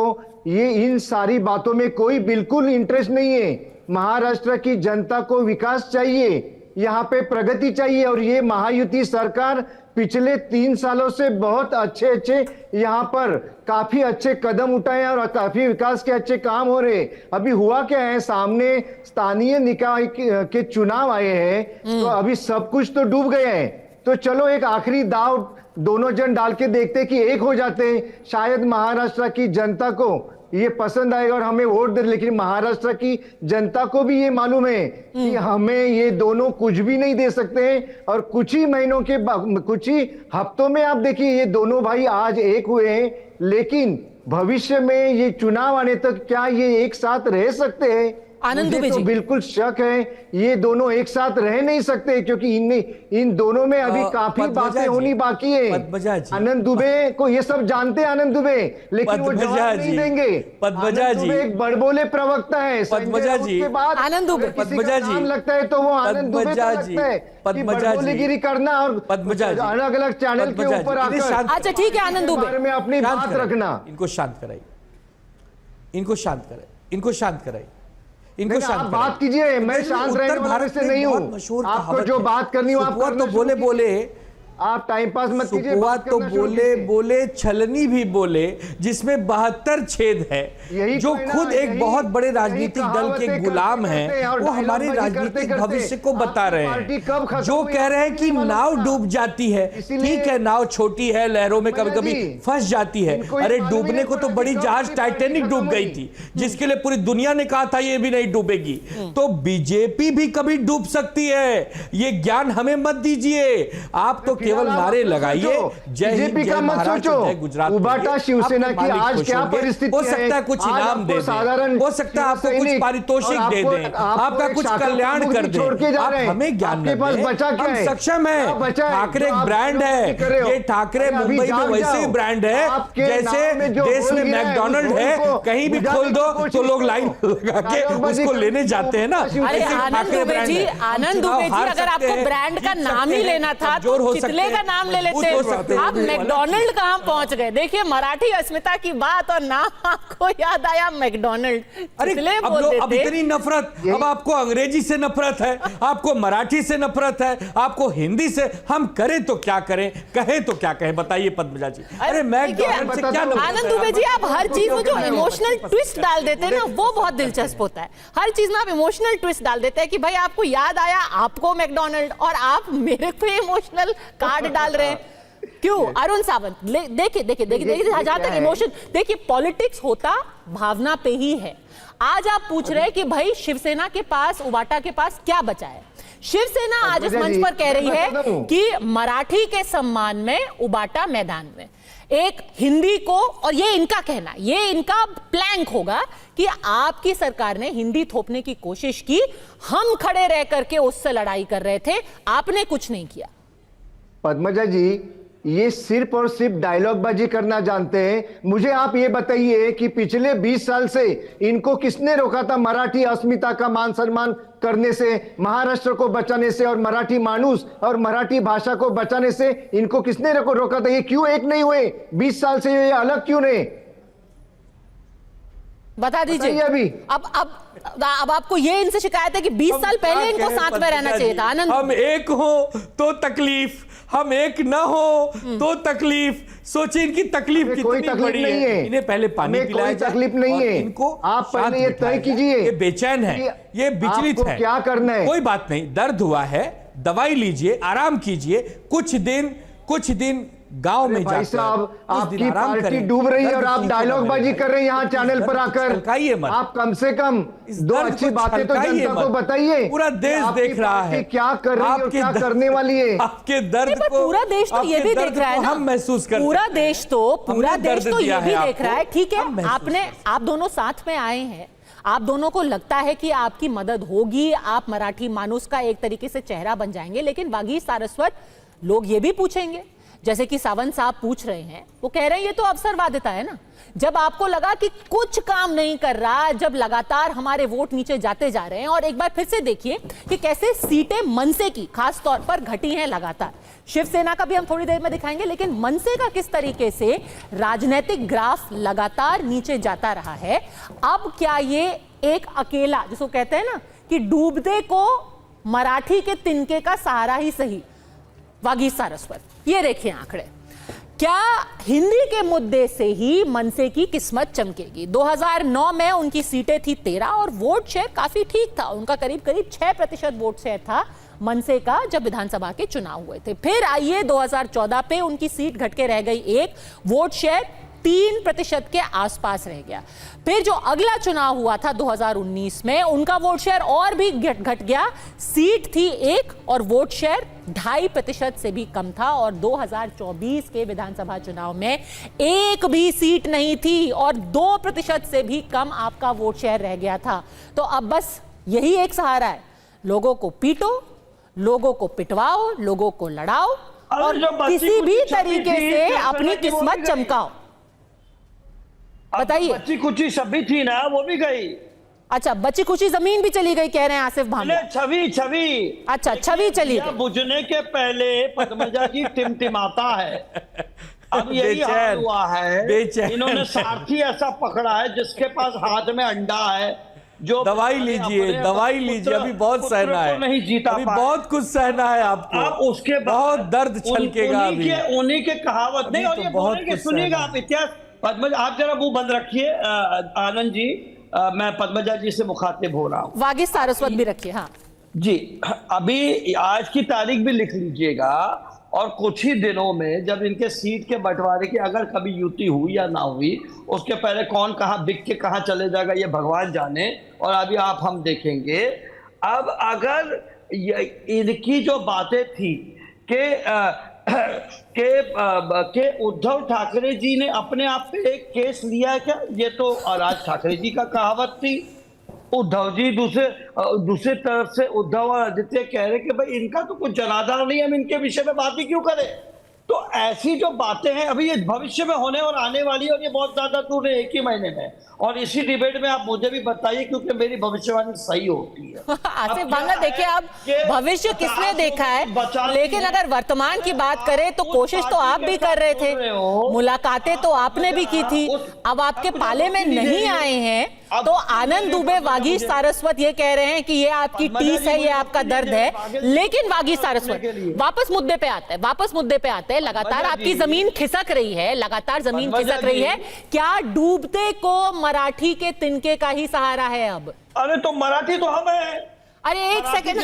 ये इन सारी बातों में कोई बिल्कुल इंटरेस्ट नहीं है। महाराष्ट्र की जनता को विकास चाहिए, यहाँ पे प्रगति चाहिए, और ये महायुति सरकार पिछले 3 सालों से बहुत अच्छे यहाँ पर काफी अच्छे कदम उठाए और काफी विकास के अच्छे काम हो रहे। अभी हुआ क्या है, सामने स्थानीय निकाय के चुनाव आए हैं, तो अभी सब कुछ तो डूब गए हैं। तो चलो एक आखिरी दाव दोनों जन डाल के देखते कि एक हो जाते हैं, शायद महाराष्ट्र की जनता को ये पसंद आएगा और हमें वोट दे। लेकिन महाराष्ट्र की जनता को भी ये मालूम है कि हमें ये दोनों कुछ भी नहीं दे सकते हैं, और कुछ ही महीनों के कुछ ही हफ्तों में आप देखिए ये दोनों भाई आज एक हुए हैं, लेकिन भविष्य में ये चुनाव आने तक क्या ये एक साथ रह सकते हैं? आनंद दुबे मुझे तो जी, बिल्कुल शक है ये दोनों एक साथ रह नहीं सकते, क्योंकि इन दोनों में अभी काफी पद्मजा बातें जी, होनी बाकी है। पद्मजा जी, आनंद दुबे को ये सब जानते हैं आनंद दुबे, लेकिन वो पद्मजा जवाब नहीं जी, देंगे। पद्मजा आनंद जी, दुबे एक बड़बोले प्रवक्ता है। पद्मजा संजय जी, राउत के बाद आनंद दुबे, अगर किसी पद्मजा का जी, नाम लगता है तो वो आनंद दुबे पद्मजा को जी, लगता है कि पद्मजा जी, बड़बोलेगिरी करना और पद्मजा जी, अलग अलग चैनल के पद्मजा ऊपर जी, इन्हें आकर शांत अच्छा ठीक है आनंद दुबे, बारे में अपनी शांत बात कराइए, रखना। इनको शांत कराइए, इनको शांत कराइए, इनको शांत कराइए, इनको नहीं, शांत आप कराइए। बात कीजिए, मैं शांत रहने वाले से नहीं हूँ। आपको जो बात करनी हो आप सुपुआ करना तो शुरू बोले कीजिए। आप टाइम पास मत कीजिए, सुपुआ बात तो करना शुरू बोले कीजिए। बोले छलनी भी बोले, जिसमें 72 छेद है, यही जो तो है ना, खुद एक यही- बहुत बड़े यही राजनीतिक दल के कहावतें गुलाम करते हैं, करते और वो हमारे डायलॉगबाजी राजनीतिक करते करते भविष्य को बता आपकी रहे पार्टी हैं, कब खत्म जो हुई कह रहे हैं कि आपको नहीं नाव मालूम डूब जाती है। इसीलिए- ठीक है, नाव छोटी है, लहरों में कभी कभी जी, फंस जाती है। इनको ये अरे मालूम ही डूबने नहीं को तो पड़ा बड़ी कि कब जहाज आपकी पार्टी टाइटैनिक डूब खत्म गई हुई। थी, जिसके लिए पूरी दुनिया ने कहा था ये भी नहीं डूबेगी। तो बीजेपी भी कभी डूब सकती है, ये ज्ञान हमें मत दीजिए। आप तो केवल नारे लगाइए, जय हिंद, बीजेपी जय का मत महाराष्ट्र, सोचो, जय गुजरात। उबाटा शिवसेना आपके की मालिक आज खुश क्या होंगे। परिस्थिति हो सकता है कुछ आज इनाम आपको दे दें, साधारण हो सकता है आपको कुछ सैनिक पारितोषिक और दे आपको- दें, आपको आपका एक कुछ शाखा कल्याण प्रमुख कर छोड़ के दें। जा आप रहे हैं। हमें ज्ञान आपके न पास दें, बचा क्या हम है? सक्षम है। क्या बचा है? ठाकरे जो एक आप ब्रांड लोग कर रहे है, हो। ये ठाकरे अरे अभी मुंबई में जाग वैसे ही जाओ। ब्रांड है आपके जैसे नाम में जो देश बोल में गिरा है, मैकडोनल्ड उस है, बोल को कहीं भी बुझाने खोल की दो कोशिश तो लोग करो। लाइन लगा के डायलॉगबाजी उसको कर- लेने जाते हैं ना। अरे ऐसे आनंद ठाकरे दुबे ब्रांड जी, है। हम आनंद चुनाव दुबे जी, हार अगर सकते आपको हैं, ब्रांड का जीत नाम सकते ही हैं, लेना था कमजोर तो हो सकते चितले हैं, का नाम ले मजबूत हो सकते लेते। हैं। आप मैकडोनल्ड कहां पहुंच गए? देखिए मराठी अस्मिता की बात और नाम आपको याद आया मैकडोनल्ड, अरे चितले अब बोल अब देते। इतनी नफरत, अब आपको अंग्रेजी से नफरत है, आपको मराठी से नफरत है, आपको हिंदी से। हम करें तो क्या करें, कहें तो क्या कहें, बताइए पद्मजा जी। अरे मैकडोनल्ड से क्या नफरत है? आनंद दुबे जी, आप हर चीज में जो इमोशनल ट्विस्ट डाल देते हैं ना, वो बहुत दिलचस्प होता है। हर चीज में आप इमोशनल ट्विस्ट डाल देते हैं कि भाई आपको याद आया आपको मैकडोनल्ड, और आप मेरे पे इमोशनल कार्ड डाल रहे हैं। क्यों? अरुण सावंत, देखिए देखिए देखिए, जहां तक इमोशन, देखिए पॉलिटिक्स होता भावना पे ही है। आज आप पूछ रहे हैं कि भाई शिवसेना के पास, उबाटा के पास क्या बचा है? शिवसेना आज इस मंच पर कह रही है कि मराठी के सम्मान में उबाटा मैदान में, एक हिंदी को, और ये इनका कहना, ये इनका प्लैंक होगा कि आपकी सरकार ने हिंदी थोपने की कोशिश की, हम खड़े रह करके उससे लड़ाई कर रहे थे, आपने कुछ नहीं किया। पद्मजा जी, ये सिर्फ और सिर्फ डायलॉगबाजी करना जानते हैं। मुझे आप ये बताइए कि पिछले 20 साल से इनको किसने रोका था मराठी अस्मिता का मान सम्मान करने से, महाराष्ट्र को बचाने से, और मराठी मानुस और मराठी भाषा को बचाने से इनको किसने रोका था? ये क्यों एक नहीं हुए 20 साल से? ये अलग क्यों नहीं? बता दीजिए बताइए अभी। अब आपको ये इनसे शिकायत है कि 20 साल पहले इनको साथ में रहना चाहिए था। आनंद, हम एक हो तो तकलीफ, हम एक ना हो तो तकलीफ। सोचिए इनकी तकलीफ हमें कोई कितनी तकलीफ बड़ी नहीं है। है। इन्हें पहले पानी हमें पिलाया कोई जाए तकलीफ नहीं और है। इनको आप पहले साथ ये बिठाया तय कीजिए जाए। ये बेचैन है, कि ये विचलित आपको है। क्या करना है। कोई बात नहीं, दर्द हुआ है, दवाई लीजिए, आराम कीजिए, कुछ दिन गांव में भाई जाकर साहब, कुछ दिन आपकी आराम पार्टी करें। डूब रही है और दर्द आप ठीक होगा डायलॉग मेरे बाजी भाई। कर रहे हैं यहाँ इस चैनल पर दर्द को आकर। छलकाइए मत। आप कम से कम इस 2 दर्द अच्छी को बातें तो छलकाइए जनता को मत। बताइए। पूरा देश आपकी देख रहा पार्टी है क्या कर रही है और क्या करने वाली है। आपके दर्द नहीं, पर को, पूरा देश तो ये आपके भी दर्द देख रहा है को ना। हम महसूस कर पूरा सकते हैं। देश तो दिया ये भी है देख रहा है। आपको, ठीक है, हम महसूस आपने, आप दोनों साथ में आए हैं, आप दोनों को लगता है कि आपकी मदद होगी, आप मराठी मानुस का एक तरीके से चेहरा बन जाएंगे। लेकिन वागीश सारस्वत, लोग ये भी पूछेंगे, जैसे कि सावंत साहब पूछ रहे हैं, वो कह रहे हैं ये तो अवसरवादिता है ना। जब आपको लगा कि कुछ काम नहीं कर रहा, जब लगातार हमारे वोट नीचे जाते जा रहे हैं, और एक बार फिर से देखिए कि कैसे सीटें मनसे की खास तौर पर घटी हैं लगातार। शिवसेना का भी हम थोड़ी देर में दिखाएंगे, लेकिन मनसे का किस तरीके से राजनीतिक ग्राफ लगातार नीचे जाता रहा है। अब क्या ये एक अकेला, जिसको कहते हैं ना कि डूबते को मराठी के तिनके का सहारा ही सही, वागीश सारस्वत, ये देखिए आंकड़े, क्या हिंदी के मुद्दे से ही मनसे की किस्मत चमकेगी। 2009 में उनकी सीटें थी 13 और वोट शेयर काफी ठीक था, उनका करीब 6% वोट शेयर था मनसे का जब विधानसभा के चुनाव हुए थे। फिर आइए 2014 पे उनकी सीट घट के रह गई 1, वोट शेयर 3% के आसपास रह गया। फिर जो अगला चुनाव हुआ था 2019 में, उनका वोट शेयर और भी घट गया, सीट थी 1 और वोट शेयर 2.5% से भी कम था। और 2024 के विधानसभा चुनाव में एक भी सीट नहीं थी और 2% से भी कम आपका वोट शेयर रह गया था। तो अब बस यही एक सहारा है, लोगों को पीटो, लोगों को पिटवाओ, लोगों को लड़ाओ और किसी भी तरीके से अपनी किस्मत चमकाओ। बताइए। बच्ची कुची सभी थी ना, वो भी गई। अच्छा, बची खुची जमीन भी चली गई कह रहे हैं आसिफ भामरे। छवि अच्छा, छवि चली गई। बुझने के पहले पद्मजा जी टिमटिमाता है। अब यही हाल हुआ है। इन्होंने सारथी ऐसा पकड़ा है जिसके पास हाथ में अंडा है, जो दवाई लीजिए, दवाई लीजिए, अभी बहुत सहना है, नहीं जीता, अभी बहुत कुछ सहना है आपको। आप उसके बहुत दर्द छलकेगा अभी। उन्हीं के कहावत नहीं, और ये बोलेंगे, सुनिएगा आप इतिहास। पद्मजा, आप जरा मुंह बंद रखिए। आनंद जी, मैं पद्मजा जी से मुखातिब हो रहा हूँ। वागीश सारस्वत भी रखिए। हाँ जी, अभी आज की तारीख भी लिख लीजिएगा, और कुछ ही दिनों में जब इनके सीट के बंटवारे की अगर कभी युति हुई या ना हुई, उसके पहले कौन कहां बिक के कहां चले जाएगा ये भगवान जाने, और अभी आप हम देखेंगे। अब अगर इनकी जो बातें थी के उद्धव ठाकरे जी ने अपने आप पे एक केस लिया है क्या, ये तो राज ठाकरे जी का कहावत थी। उद्धव जी दूसरे तरफ से उद्धव और आदित्य कह रहे कि भाई इनका तो कुछ जनाधार नहीं, हम इनके विषय में बात ही क्यों करें। तो ऐसी जो बातें हैं अभी ये भविष्य में होने और आने वाली है, और ये बहुत ज्यादा दूर है, 1 ही महीने में। और इसी डिबेट में आप मुझे भी बताइए, क्योंकि मेरी भविष्यवाणी सही होती है। आसिफ भांगा, देखिए अब भविष्य किसने देखा है, लेकिन अगर वर्तमान की बात करें तो कोशिश तो आप भी कर रहे थे, मुलाकातें तो आपने भी की थी। अब आपके पाले में नहीं आए हैं तो आनंद दुबे, वागीश सारस्वत ये कह रहे हैं कि ये आपकी टीस है, ये आपका दर्द है। लेकिन वागीश सारस्वत, वापस मुद्दे पे आते हैं। लगातार आपकी जमीन खिसक रही है, लगातार जमीन खिसक रही है। क्या डूबते को मराठी के तिनके का ही सहारा है अब? अरे तो मराठी तो हम है। अरे एक सेकंड,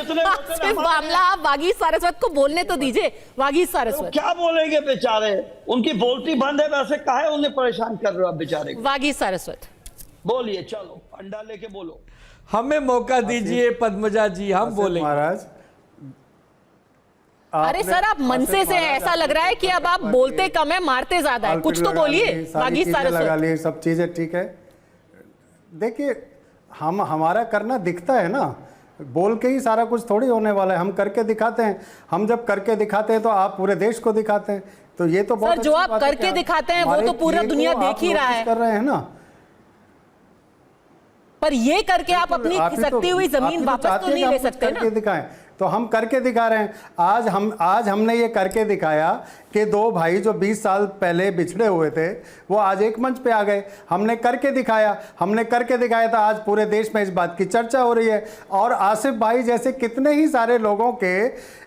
मामला आप वागीश सारस्वत को बोलने तो दीजिए। वागीश सारस्वत क्या बोलेंगे बेचारे, उनकी बोलती बंद है, वैसे काहे उन्हें परेशान कर रहे हो आप बेचारे को। वागीश सारस्वत बोलिए, चलो अंडा लेके बोलो। हमें मौका दीजिए पद्मजा जी, हम बोलेंगे। महाराज, अरे सर, आप मनसे से हैं, ऐसा लग रहा है कि अब आप बोलते कम है, मारते ज्यादा है। कुछ तो बोलिए वागीश सारस्वत। लगा लिए, सब चीजें ठीक है। देखिए, हमारा करना दिखता है ना, बोल के ही सारा कुछ थोड़ी होने वाला है, हम करके दिखाते हैं। हम जब करके दिखाते हैं तो आप पूरे देश को दिखाते हैं, तो ये तो बहुत सर, जो आप करके दिखाते हैं वो तो पूरा दुनिया देख ही रहा है, कर रहे हैं ना। पर ये करके आप अपनी खिसकती हुई जमीन वापस तो नहीं ले सकते ना। दिखाएं, तो हम करके दिखा रहे हैं। आज हमने ये करके दिखाया कि दो भाई जो 20 साल पहले बिछड़े हुए थे वो आज एक मंच पे आ गए। हमने करके दिखाया था। आज पूरे देश में इस बात की चर्चा हो रही है। और आसिफ भाई जैसे कितने ही सारे लोगों के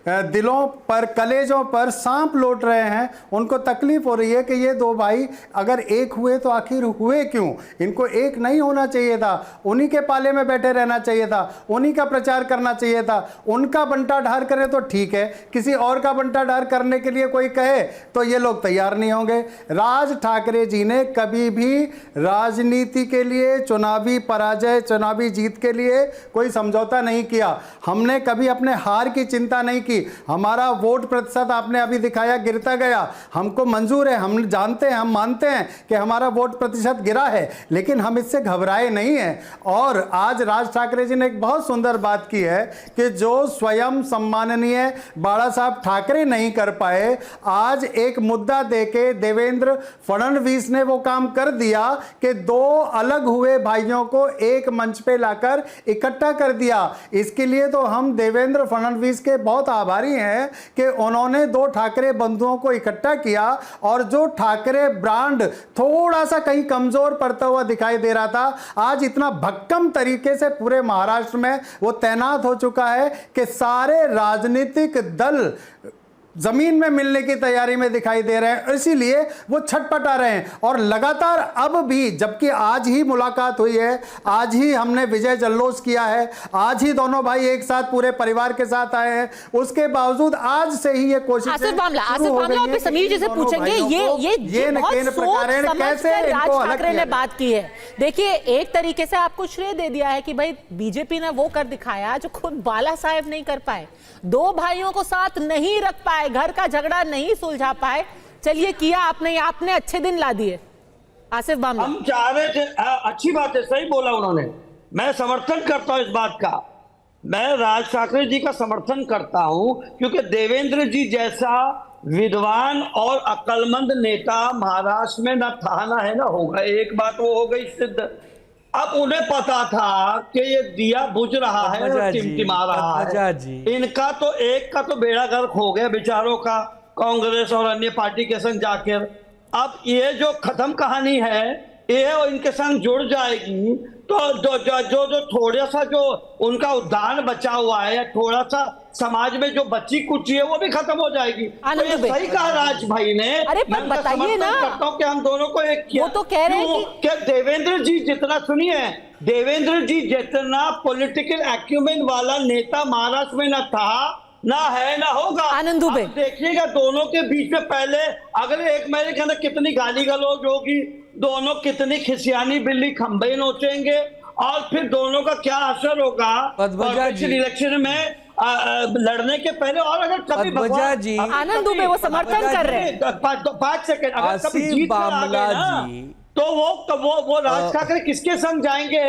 दिलों पर, कलेजों पर सांप लौट रहे हैं, उनको तकलीफ हो रही है कि ये दो भाई अगर एक हुए तो आखिर हुए क्यों? इनको एक नहीं होना चाहिए था, उन्हीं के पाले में बैठे रहना चाहिए था, उन्हीं का प्रचार करना चाहिए था। उनका बंटाढार करें तो ठीक है, किसी और का बंटाढार करने के लिए कोई कहे तो ये लोग तैयार नहीं होंगे। राज ठाकरे जी ने कभी भी राजनीति के लिए, चुनावी पराजय, चुनावी जीत के लिए कोई समझौता नहीं किया। हमने कभी अपने हार की चिंता नहीं की। हमारा वोट प्रतिशत आपने अभी दिखाया गिरता गया, हमको मंजूर है, हम जानते हैं, हम मानते हैं कि हमारा वोट प्रतिशत गिरा है, लेकिन हम इससे घबराए नहीं हैं। और आज राज ठाकरे जी ने एक बहुत सुंदर बात की है कि जो स्वयं सम्माननीय बाला साहब ठाकरे नहीं कर पाए, आज एक मुद्दा देके देवेंद्र फडणवीस ने वो काम कर दिया कि दो अलग हुए भाइयों को एक मंच पे लाकर इकट्ठा कर दिया। इसके लिए तो हम देवेंद्र फडणवीस के बहुत आभारी हैं कि उन्होंने दो ठाकरे बंधुओं को इकट्ठा किया। और जो ठाकरे ब्रांड थोड़ा सा कहीं कमजोर पड़ता हुआ दिखाई दे रहा था, आज इतना भक्कम तरीके से पूरे महाराष्ट्र में वो तैनात हो चुका है कि सारे राजनीतिक दल जमीन में मिलने की तैयारी में दिखाई दे रहे हैं। इसीलिए वो छटपटा रहे हैं। और लगातार अब भी, जबकि आज ही मुलाकात हुई है, आज ही हमने विजय जल्लोष किया है, आज ही दोनों भाई एक साथ पूरे परिवार के साथ आए हैं, उसके बावजूद आज से ही ये कोशिश आसिफ मामला और समीर जी से पूछेंगे ये बहुत सोच समझकर राज ठाकरे ने बात की है। देखिए, एक तरीके से आपको श्रेय दे दिया है कि भाई बीजेपी ने वो कर दिखाया जो खुद बाला साहेब नहीं कर पाए, दो भाइयों को साथ नहीं रख पाए, घर का झगड़ा नहीं सुलझा पाए। चलिए, किया आपने अच्छे दिन ला दिए। आसिफ मामला, हम चाह रहे थे, अच्छी बात है, सही बोला उन्होंने, मैं समर्थन करता हूं इस बात का। मैं राज ठाकरे जी का समर्थन करता हूं क्योंकि देवेंद्र जी जैसा विद्वान और अक्लमंद नेता महाराष्ट्र में न था, ना है, ना होगा। एक बात वो हो गई सिद्ध। अब उन्हें पता था कि ये दिया बुझ रहा है और टिमटिमा रहा है। इनका तो एक का तो बेड़ा गर्क हो गया बेचारों का, कांग्रेस और अन्य पार्टी के संग जाकर। अब ये जो खत्म कहानी है ये इनके संग जुड़ जाएगी तो जो थोड़ा सा जो उनका उद्यान बचा हुआ है, या थोड़ा सा समाज में जो बची कुची है, वो भी खत्म हो जाएगी। तो ये सही कहा राज भाई ने। अरे पर बताइए ना, करता हूं कि हम दोनों को एक किया। वो तो कह रहे हैं कि देवेंद्र जी जितना, सुनिए, देवेंद्र जी जितना पॉलिटिकल एक्यूमेन वाला नेता महाराष्ट्र में न था, ना है, ना होगा। आनंद दुबे, देखिएगा दोनों के बीच में पहले अगले एक महीने के अंदर कितनी गाली गलौज होगी, दोनों कितनी खिसियानी बिल्ली खंबे नोचेंगे, और फिर दोनों का क्या असर होगा इलेक्शन में लड़ने के पहले। और अगर कभी जी, आनंद दुबे वो समर्थन कर रहे हैं। 5 सेकंड, अगर कभी जीत आ गए ना, तो वो राज ठाकरे किसके संग जाएंगे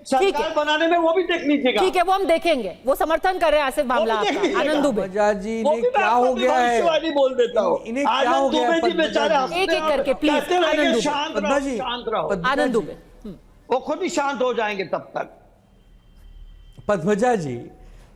सरकार बनाने में, वो भी देख लीजिएगा। ठीक है, वो हम देखेंगे। वो समर्थन कर रहे हैं आसिफ मामला। आनंद दुबे जी ने क्या हो गया है, बोल देता हूँ, इन्हें क्या हो गया है, बेचारे एक एक करके प्लीज। आनंद दुबे वो खुद ही शांत हो जाएंगे तब तक। पद्मजा जी,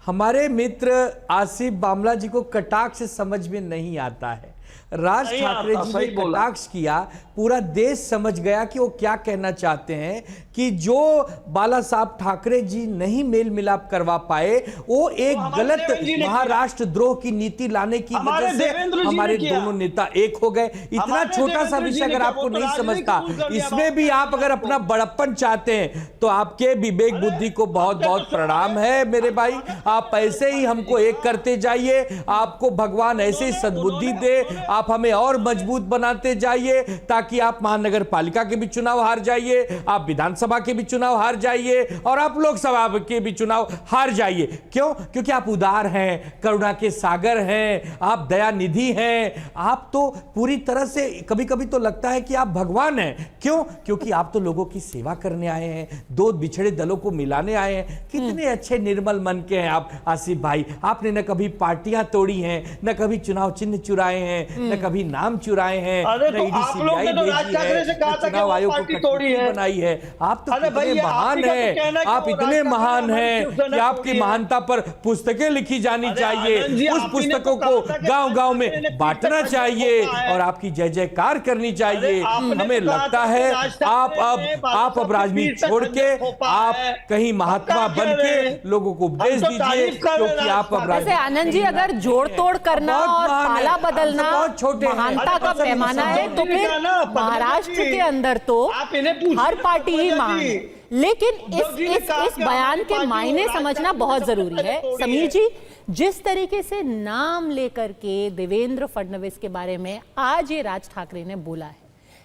हमारे मित्र आसिफ बामला जी को कटाक्ष समझ में नहीं आता है। राज ठाकरे जी ने कटाक्ष किया, पूरा देश समझ गया कि वो क्या कहना चाहते हैं, कि जो बाला साहब ठाकरे जी नहीं मेल मिलाप करवा पाए, वो एक गलत महाराष्ट्र द्रोह की नीति लाने की वजह से हमारे दोनों नेता एक हो गए। इतना छोटा सा विषय अगर आपको नहीं समझता, इसमें भी आप अगर अपना बड़प्पन चाहते हैं, तो आपके विवेक बुद्धि को बहुत बहुत प्रणाम है मेरे भाई। आप ऐसे ही हमको एक करते जाइए, आपको भगवान ऐसे ही सद्बुद्धि दे, आप हमें और मजबूत बनाते जाइए, ताकि आप महानगर पालिका के भी चुनाव हार जाइए, आप विधानसभा के भी चुनाव हार जाइए, और आप लोकसभा के भी चुनाव हार जाइए। क्यों? क्योंकि आप उदार हैं, करुणा के सागर हैं, आप दया निधि हैं, आप तो पूरी तरह से, कभी कभी तो लगता है कि आप भगवान हैं। क्यों? क्योंकि आप तो लोगों की सेवा करने आए हैं, दो बिछड़े दलों को मिलाने आए हैं। कितने अच्छे निर्मल मन के हैं आप आसिफ भाई। आपने न कभी पार्टियां तोड़ी हैं, न कभी चुनाव चिन्ह चुराए हैं, हैं, न कभी नाम चुराए हैं, अरे न तो ईडी आप लोग ने तो राज भेजी ठाकरे है, से कहा न था कि चुनाव वो आयोग को पार्टी तोड़ी है। बनाई है। आप तो अरे भाई, कितने ये महान आप ही का तो हैं, कहना है कि आप वो इतने राज ठाकरे महान हमारी हैं शिवसेना कि आपकी तोड़ी है। महानता पर पुस्तकें लिखी जानी अरे चाहिए, आनंद जी, उस आप ही ने तो पुस्तकों कहा को था कि गांव-गांव राज ठाकरे ने में बांटना पीठ पर चाहिए थोपा है। और आपकी जय जयकार करनी चाहिए। आपने तो हमें कहा लगता था कि है राज ठाकरे ने बाबा आप साहब अब की राजनीति पीठ पर छोड़ के खंजर थोपा आप है। कहीं महात्मा अब क्या बन कह रहे के हैं? लोगों को उपदेश हम तो दीजिए, तारीफ कर रहे हैं क्योंकि आप अब राज वैसे आनंद जी अगर जोड़ तोड़ करना बहुत और महान है, पाला हम तो बदलना बहुत छोटे हैं। महानता का अरे पैमाना है तो पद्मा जी फिर का ना, पद्मा महाराष्ट्र जी, के अंदर तो आप इन्हें पूछिए हर ना, पार्टी ही पद्मा महान जी। है। लेकिन उद्धव जी ने कहा इस कि बयान हमारी के पार्टी मायने को समझना राज बहुत ठाकरे जरूरी है। तोड़ी समीर है। जी, जिस तरीके से नाम लेकर के देवेंद्र फडणवीस के बारे में आज ये राज ठाकरे ने बोला है,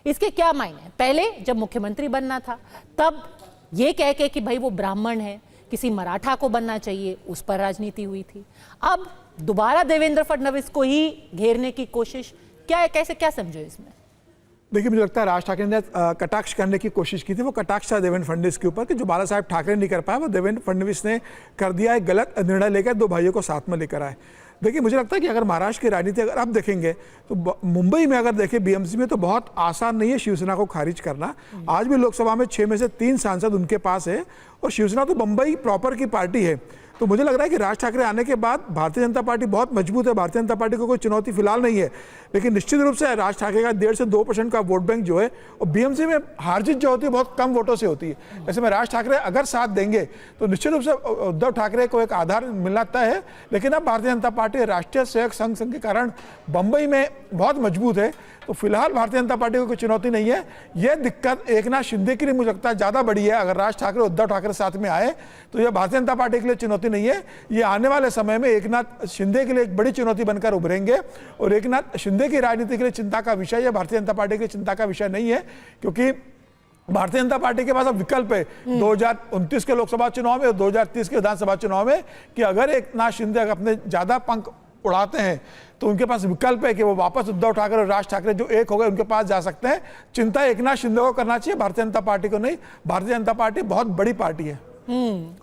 इसके क्या मायने हैं? पहले जब मुख्यमंत्री बनना था तब ये कह के कि भाई वो ब्राह्मण है, किसी मराठा को बनना चाहिए, उस पर राजनीति हुई थी। अब दोबारा देवेंद्र फडणवीस को ही घेरने की कोशिश, क्या है, कैसे, क्या समझो इसमें? देखिए, मुझे लगता है राज ठाकरे ने कटाक्ष करने की कोशिश की थी। वो कटाक्ष था देवेंद्र फडणवीस के ऊपर कि जो बाला साहेब ठाकरे नहीं कर पाया वो देवेंद्र फडणवीस ने कर दिया। एक गलत निर्णय लेकर दो भाइयों को साथ में लेकर आए। देखिए, मुझे लगता है कि अगर महाराष्ट्र की राजनीति अगर आप देखेंगे तो मुंबई में अगर देखें बीएमसी में तो बहुत आसान नहीं है शिवसेना को खारिज करना। आज भी लोकसभा में 6 में से 3 सांसद उनके पास है और शिवसेना तो मुंबई प्रॉपर की पार्टी है। तो मुझे लग रहा है कि राज ठाकरे आने के बाद भारतीय जनता पार्टी बहुत मजबूत है। भारतीय जनता पार्टी को कोई चुनौती फिलहाल नहीं है, लेकिन निश्चित रूप से राज ठाकरे का 1.5 से 2% का वोट बैंक जो है, और बीएमसी में हार जीत जो होती है बहुत कम वोटों से होती है। ऐसे में राज ठाकरे अगर साथ देंगे तो निश्चित रूप से उद्धव ठाकरे को एक आधार मिलना तय है। लेकिन अब भारतीय जनता पार्टी राष्ट्रीय स्वयं संघ के कारण बंबई में बहुत मजबूत है, तो फिलहाल भारतीय जनता पार्टी को कोई चुनौती नहीं है। यह दिक्कत एकनाथ शिंदे के लिए मुझे लगता है ज़्यादा बड़ी है। अगर राज ठाकरे उद्धव ठाकरे साथ में आए तो यह भारतीय जनता पार्टी के लिए चुनौती नहीं है, ये आने वाले समय में एकनाथ शिंदे के लिए एक बड़ी चुनौती बनकर उभरेंगे। और एकनाथ शिंदे की राजनीति के लिए चिंता का विषय है, भारतीय जनता पार्टी के लिए चिंता का विषय नहीं है, क्योंकि भारतीय जनता पार्टी के पास अब विकल्प है 2029 के लोकसभा चुनाव में और 2030 के विधानसभा चुनाव में कि अगर एकनाथ शिंदे अपने ज्यादा पंख उड़ाते हैं तो उनके पास विकल्प है कि वो वापस उद्धव ठाकरे और राज ठाकरे जो एक हो गए उनके पास जा सकते हैं। चिंता एकनाथ शिंदे को करना चाहिए, भारतीय जनता पार्टी को नहीं। भारतीय जनता पार्टी बहुत बड़ी पार्टी है।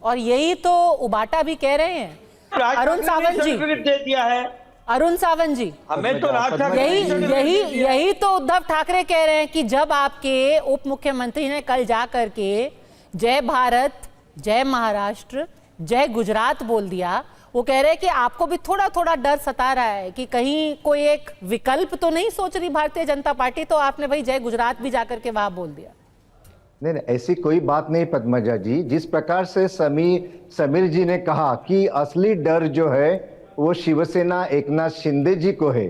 और यही तो उबाटा भी कह रहे हैं अरुण सावंत जी। दे दिया है अरुण सावंत जी, हमें तो राज ठाकरे यही तो उद्धव ठाकरे कह रहे हैं कि जब आपके उप मुख्यमंत्री ने कल जा करके जय भारत, जय महाराष्ट्र, जय गुजरात बोल दिया, वो कह रहे हैं कि आपको भी थोड़ा थोड़ा डर सता रहा है कि कहीं कोई एक विकल्प तो नहीं सोच रही भारतीय जनता पार्टी, तो आपने भाई जय गुजरात भी जाकर के वहां बोल दिया। नहीं, ऐसी कोई बात नहीं पद्मजा जी। जिस प्रकार से समीर जी ने कहा कि असली डर जो है वो शिवसेना एकनाथ शिंदे जी को है,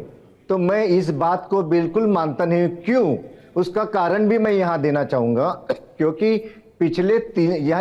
तो मैं इस बात को बिल्कुल मानता नहीं। क्यों? उसका कारण भी मैं यहाँ देना चाहूंगा, क्योंकि पिछले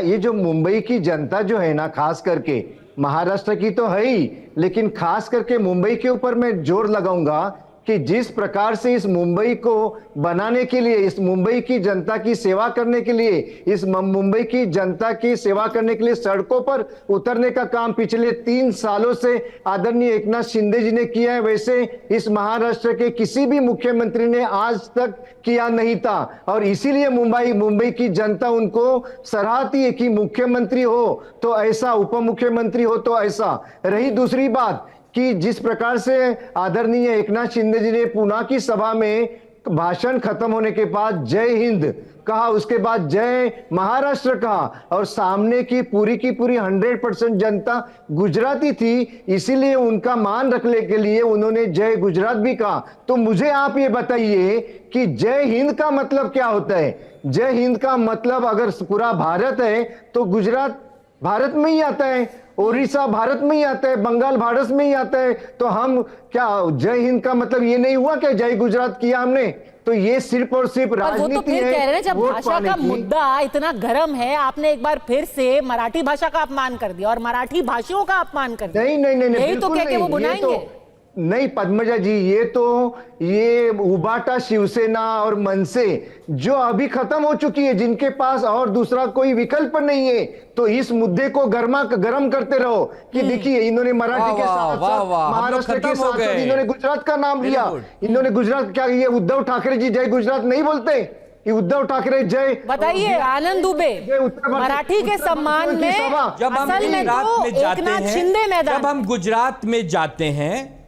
ये जो मुंबई की जनता जो है ना, खास करके महाराष्ट्र की तो है ही, लेकिन खास करके मुंबई के ऊपर मैं जोर लगाऊंगा कि जिस प्रकार से इस मुंबई को बनाने के लिए, इस मुंबई की जनता की सेवा करने के लिए, इस मुंबई की जनता की सेवा करने के लिए सड़कों पर उतरने का काम पिछले 3 सालों से आदरणीय एकनाथ शिंदे जी ने किया है, वैसे इस महाराष्ट्र के किसी भी मुख्यमंत्री ने आज तक किया नहीं था। और इसीलिए मुंबई की जनता उनको सराहती है कि मुख्यमंत्री हो तो ऐसा, उप मुख्यमंत्री हो तो ऐसा। रही दूसरी बात कि जिस प्रकार से आदरणीय एकनाथ शिंदे जी ने पुणे की सभा में भाषण खत्म होने के बाद जय हिंद कहा, उसके बाद जय महाराष्ट्र कहा, और सामने की पूरी 100% जनता गुजराती थी, इसीलिए उनका मान रखने के लिए उन्होंने जय गुजरात भी कहा। तो मुझे आप ये बताइए कि जय हिंद का मतलब क्या होता है? जय हिंद का मतलब अगर पूरा भारत है तो गुजरात भारत में ही आता है, ओडिशा भारत में ही आता है, बंगाल भारत में ही आता है। तो हम क्या, जय हिंद का मतलब ये नहीं हुआ कि जय गुजरात किया हमने? तो ये सिर्फ और सिर्फ राजनीति है। वो तो फिर कह रहे हैं जब भाषा का मुद्दा इतना गर्म है, आपने एक बार फिर से मराठी भाषा का अपमान कर दिया और मराठी भाषियों का अपमान कर दिया। नहीं, यही तो कह के वो बुलाएंगे। नहीं पद्मजा जी, ये उबाटा शिवसेना और मनसे जो अभी खत्म हो चुकी है, जिनके पास और दूसरा कोई विकल्प नहीं है, तो इस मुद्दे को गरम करते रहो कि देखिए इन्होंने मराठी के साथ महाराष्ट्र के साथ इन्होंने गुजरात का नाम लिया। इन्होंने गुजरात, क्या ये उद्धव ठाकरे जी जय गुजरात नहीं बोलते? ये उद्धव ठाकरे जय, बताइए आनंद दुबे, मराठी के सम्मान में जब हम गुजरात में जाते हैं, जब हम गुजरात में जाते हैं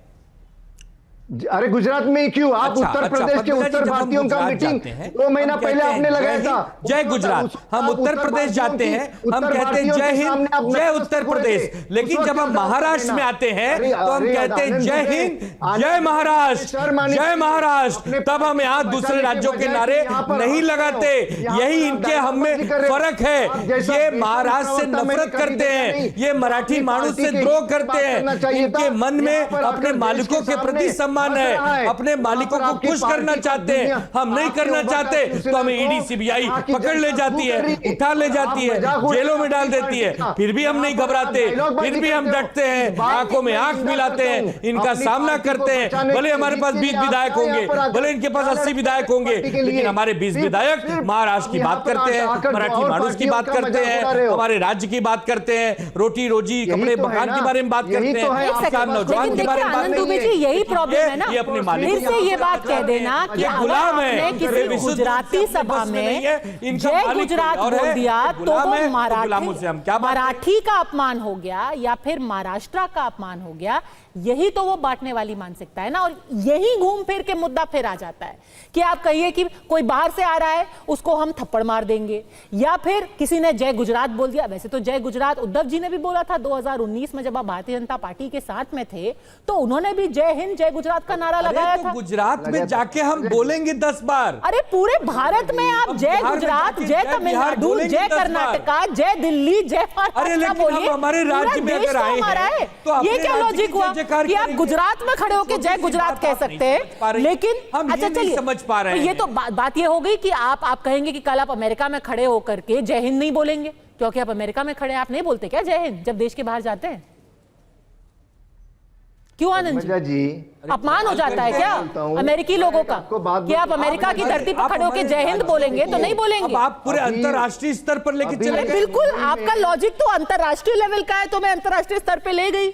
अरे गुजरात में ही क्यों? आप अच्छा, उत्तर अच्छा, प्रदेश के पद्मजा जी, उत्तर जब हम भारतीयों का गुजरात मीटिंग जाते हैं, 2 महीना हम पहले कहते आपने हैं लगाया जय था। हिंद, जय गुजरात। हम उत्तर प्रदेश जाते हैं, हम कहते हैं जय हिंद, जय उत्तर प्रदेश। लेकिन जब हम महाराष्ट्र में आते हैं तो हम कहते हैं जय हिंद, जय महाराष्ट्र, जय महाराष्ट्र। तब हम यहाँ दूसरे राज्यों के नारे नहीं लगाते। यही इनके हम में फर्क है। ये महाराष्ट्र से नफरत करते हैं, ये मराठी मानुष से द्रोह करते हैं। इनके मन में अपने मालिकों के प्रति सम्मान है, अपने मालिकों को खुश करना चाहते हैं। हम नहीं करना चाहते तो हमें ईडी सीबीआई पकड़ ले जाती है, उठा ले जाती है, जेलों में डाल देती है। फिर भी हम नहीं घबराते, फिर भी हम डटते हैं, आंखों में आंख मिलाते हैं, इनका सामना करते हैं। भले हमारे पास 20 विधायक होंगे, भले इनके पास 80 विधायक होंगे, लेकिन हमारे 20 विधायक महाराष्ट्र की बात करते हैं, मराठी मानुष की बात करते हैं, हमारे राज्य की बात करते हैं, रोटी रोजी कपड़े मकान के बारे में बात करते हैं, किसान नौजवान के बारे में बात करते हैं। यही प्रॉब्लम है ना। ये अपने मालिक फिर से ये बात कह देना कि ये गुलाम है। आपने किसी गुजराती सभा में जय गुजरात बोल दिया तो वो मराठी का अपमान हो गया या फिर महाराष्ट्र का अपमान हो गया। यही तो वो बांटने वाली मानसिकता है ना। और यही घूम फिर के मुद्दा फिर आ जाता है कि आप कहिए कि कोई बाहर से आ रहा है उसको हम थप्पड़ मार देंगे, या फिर किसी ने जय गुजरात बोल दिया। वैसे तो जय गुजरात उद्धव जी ने भी बोला था 2019 में, जब आप भारतीय जनता पार्टी के साथ में थे तो उन्होंने भी जय हिंद जय गुजरात का नारा लगाया था। गुजरात में जाके हम बोलेंगे 10 बार। अरे पूरे भारत में आप जय गुजरात, जय तमिलनाडु, जय कर्नाटका, जय दिल्ली, जय महाराष्ट्र बोलिए। हमारे राज्य में अगर आए तो ये क्या लॉजिक हुआ कि आप गुजरात में खड़े होकर जय गुजरात कह सकते हैं, लेकिन हम अच्छा चलिए समझ पा रहे हैं। ये तो बात ये हो गई कि आप कहेंगे कि कल आप अमेरिका में खड़े होकर के जय हिंद नहीं बोलेंगे क्योंकि आप अमेरिका में खड़े हैं। आप नहीं बोलते क्या जय हिंद जब देश के बाहर जाते हैं? क्यों आनंद जी? अपमान हो जाता है क्या अमेरिकी लोगों का कि आप अमेरिका की धरती पर खड़े होकर जय हिंद बोलेंगे तो नहीं बोलेंगे? आप पूरे अंतरराष्ट्रीय स्तर पर लेके चले गए। बिल्कुल, आपका लॉजिक तो अंतरराष्ट्रीय लेवल का है तो मैं अंतरराष्ट्रीय स्तर पे ले गई।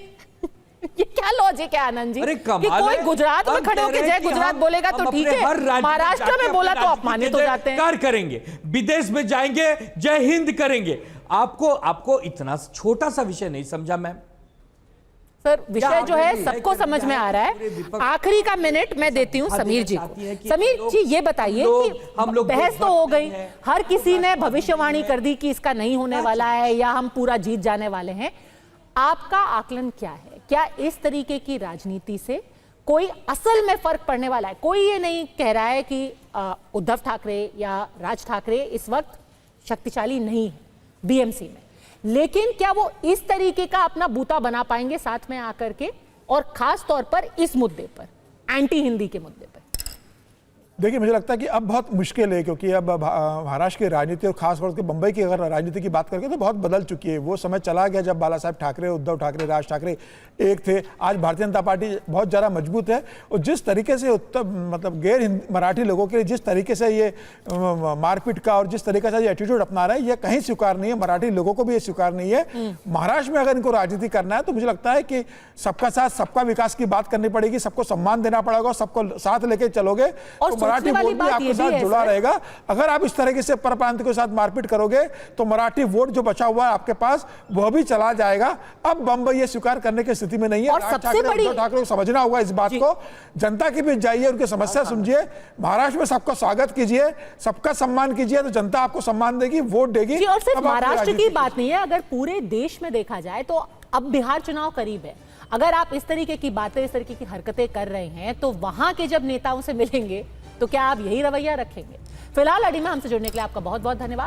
ये क्या लॉजिक है आनंद जी? कि कोई गुजरात में खड़े होकर जय गुजरात बोलेगा तो ठीक है, महाराष्ट्र में बोला तो अपमानित हो जाते हैं। कार्य करेंगे, विदेश में जाएंगे जय हिंद करेंगे। आपको इतना छोटा सा विषय नहीं समझा मैम? सर विषय जो है सबको समझ में आ रहा है। आखिरी का मिनट मैं देती हूँ समीर जी को। समीर जी ये बताइए कि हम लोग बहस तो हो गई, हर किसी ने भविष्यवाणी कर दी कि इसका नहीं होने वाला है या हम पूरा जीत जाने वाले हैं। आपका आकलन क्या है? क्या इस तरीके की राजनीति से कोई असल में फर्क पड़ने वाला है? कोई ये नहीं कह रहा है कि उद्धव ठाकरे या राज ठाकरे इस वक्त शक्तिशाली नहीं है बीएमसी में, लेकिन क्या वो इस तरीके का अपना बूता बना पाएंगे साथ में आकर के, और खास तौर पर इस मुद्दे पर, एंटी हिंदी के मुद्दे पर? देखिए मुझे लगता है कि अब बहुत मुश्किल है, क्योंकि अब महाराष्ट्र की राजनीति और खासतौर से बंबई की अगर राजनीति की बात करें तो बहुत बदल चुकी है। वो समय चला गया जब बाला साहब ठाकरे, उद्धव ठाकरे, राज ठाकरे एक थे। आज भारतीय जनता पार्टी बहुत ज़्यादा मजबूत है और जिस तरीके से गैर मराठी लोगों के लिए जिस तरीके से ये मारपीट का और जिस तरीके से ये एटीट्यूड अपना रहा है, ये कहीं स्वीकार नहीं है। मराठी लोगों को भी ये स्वीकार नहीं है। महाराष्ट्र में अगर इनको राजनीति करना है तो मुझे लगता है कि सबका साथ सबका विकास की बात करनी पड़ेगी, सबको सम्मान देना पड़ेगा, सबको साथ लेके चलोगे तो मराठी वोट भी आपके साथ जुड़ा रहेगा। अगर आप इस तरीके से परप्रांत के साथ मारपीट करोगे तो मराठी वोट जो बचा हुआ है आपके पास वह भी चला जाएगा। अब बंबई ये स्वीकार करने की स्थिति में नहीं है। और सबसे बड़ी ठाकरे को समझना होगा इस बात को, जनता के बीच जाइए, उनकी समस्या समझिए, महाराष्ट्र में सबका स्वागत कीजिए, सबका सम्मान कीजिए, तो जनता आपको सम्मान देगी, वोट देगी। और सिर्फ महाराष्ट्र की बात नहीं है, अगर पूरे देश में देखा जाए तो अब बिहार चुनाव करीब है। अगर आप इस तरीके की बातें, इस तरीके की हरकतें कर रहे हैं तो वहां के जब नेताओं से मिलेंगे तो क्या आप यही रवैया रखेंगे? फिलहाल अड़ी में हमसे जुड़ने के लिए आपका बहुत बहुत धन्यवाद।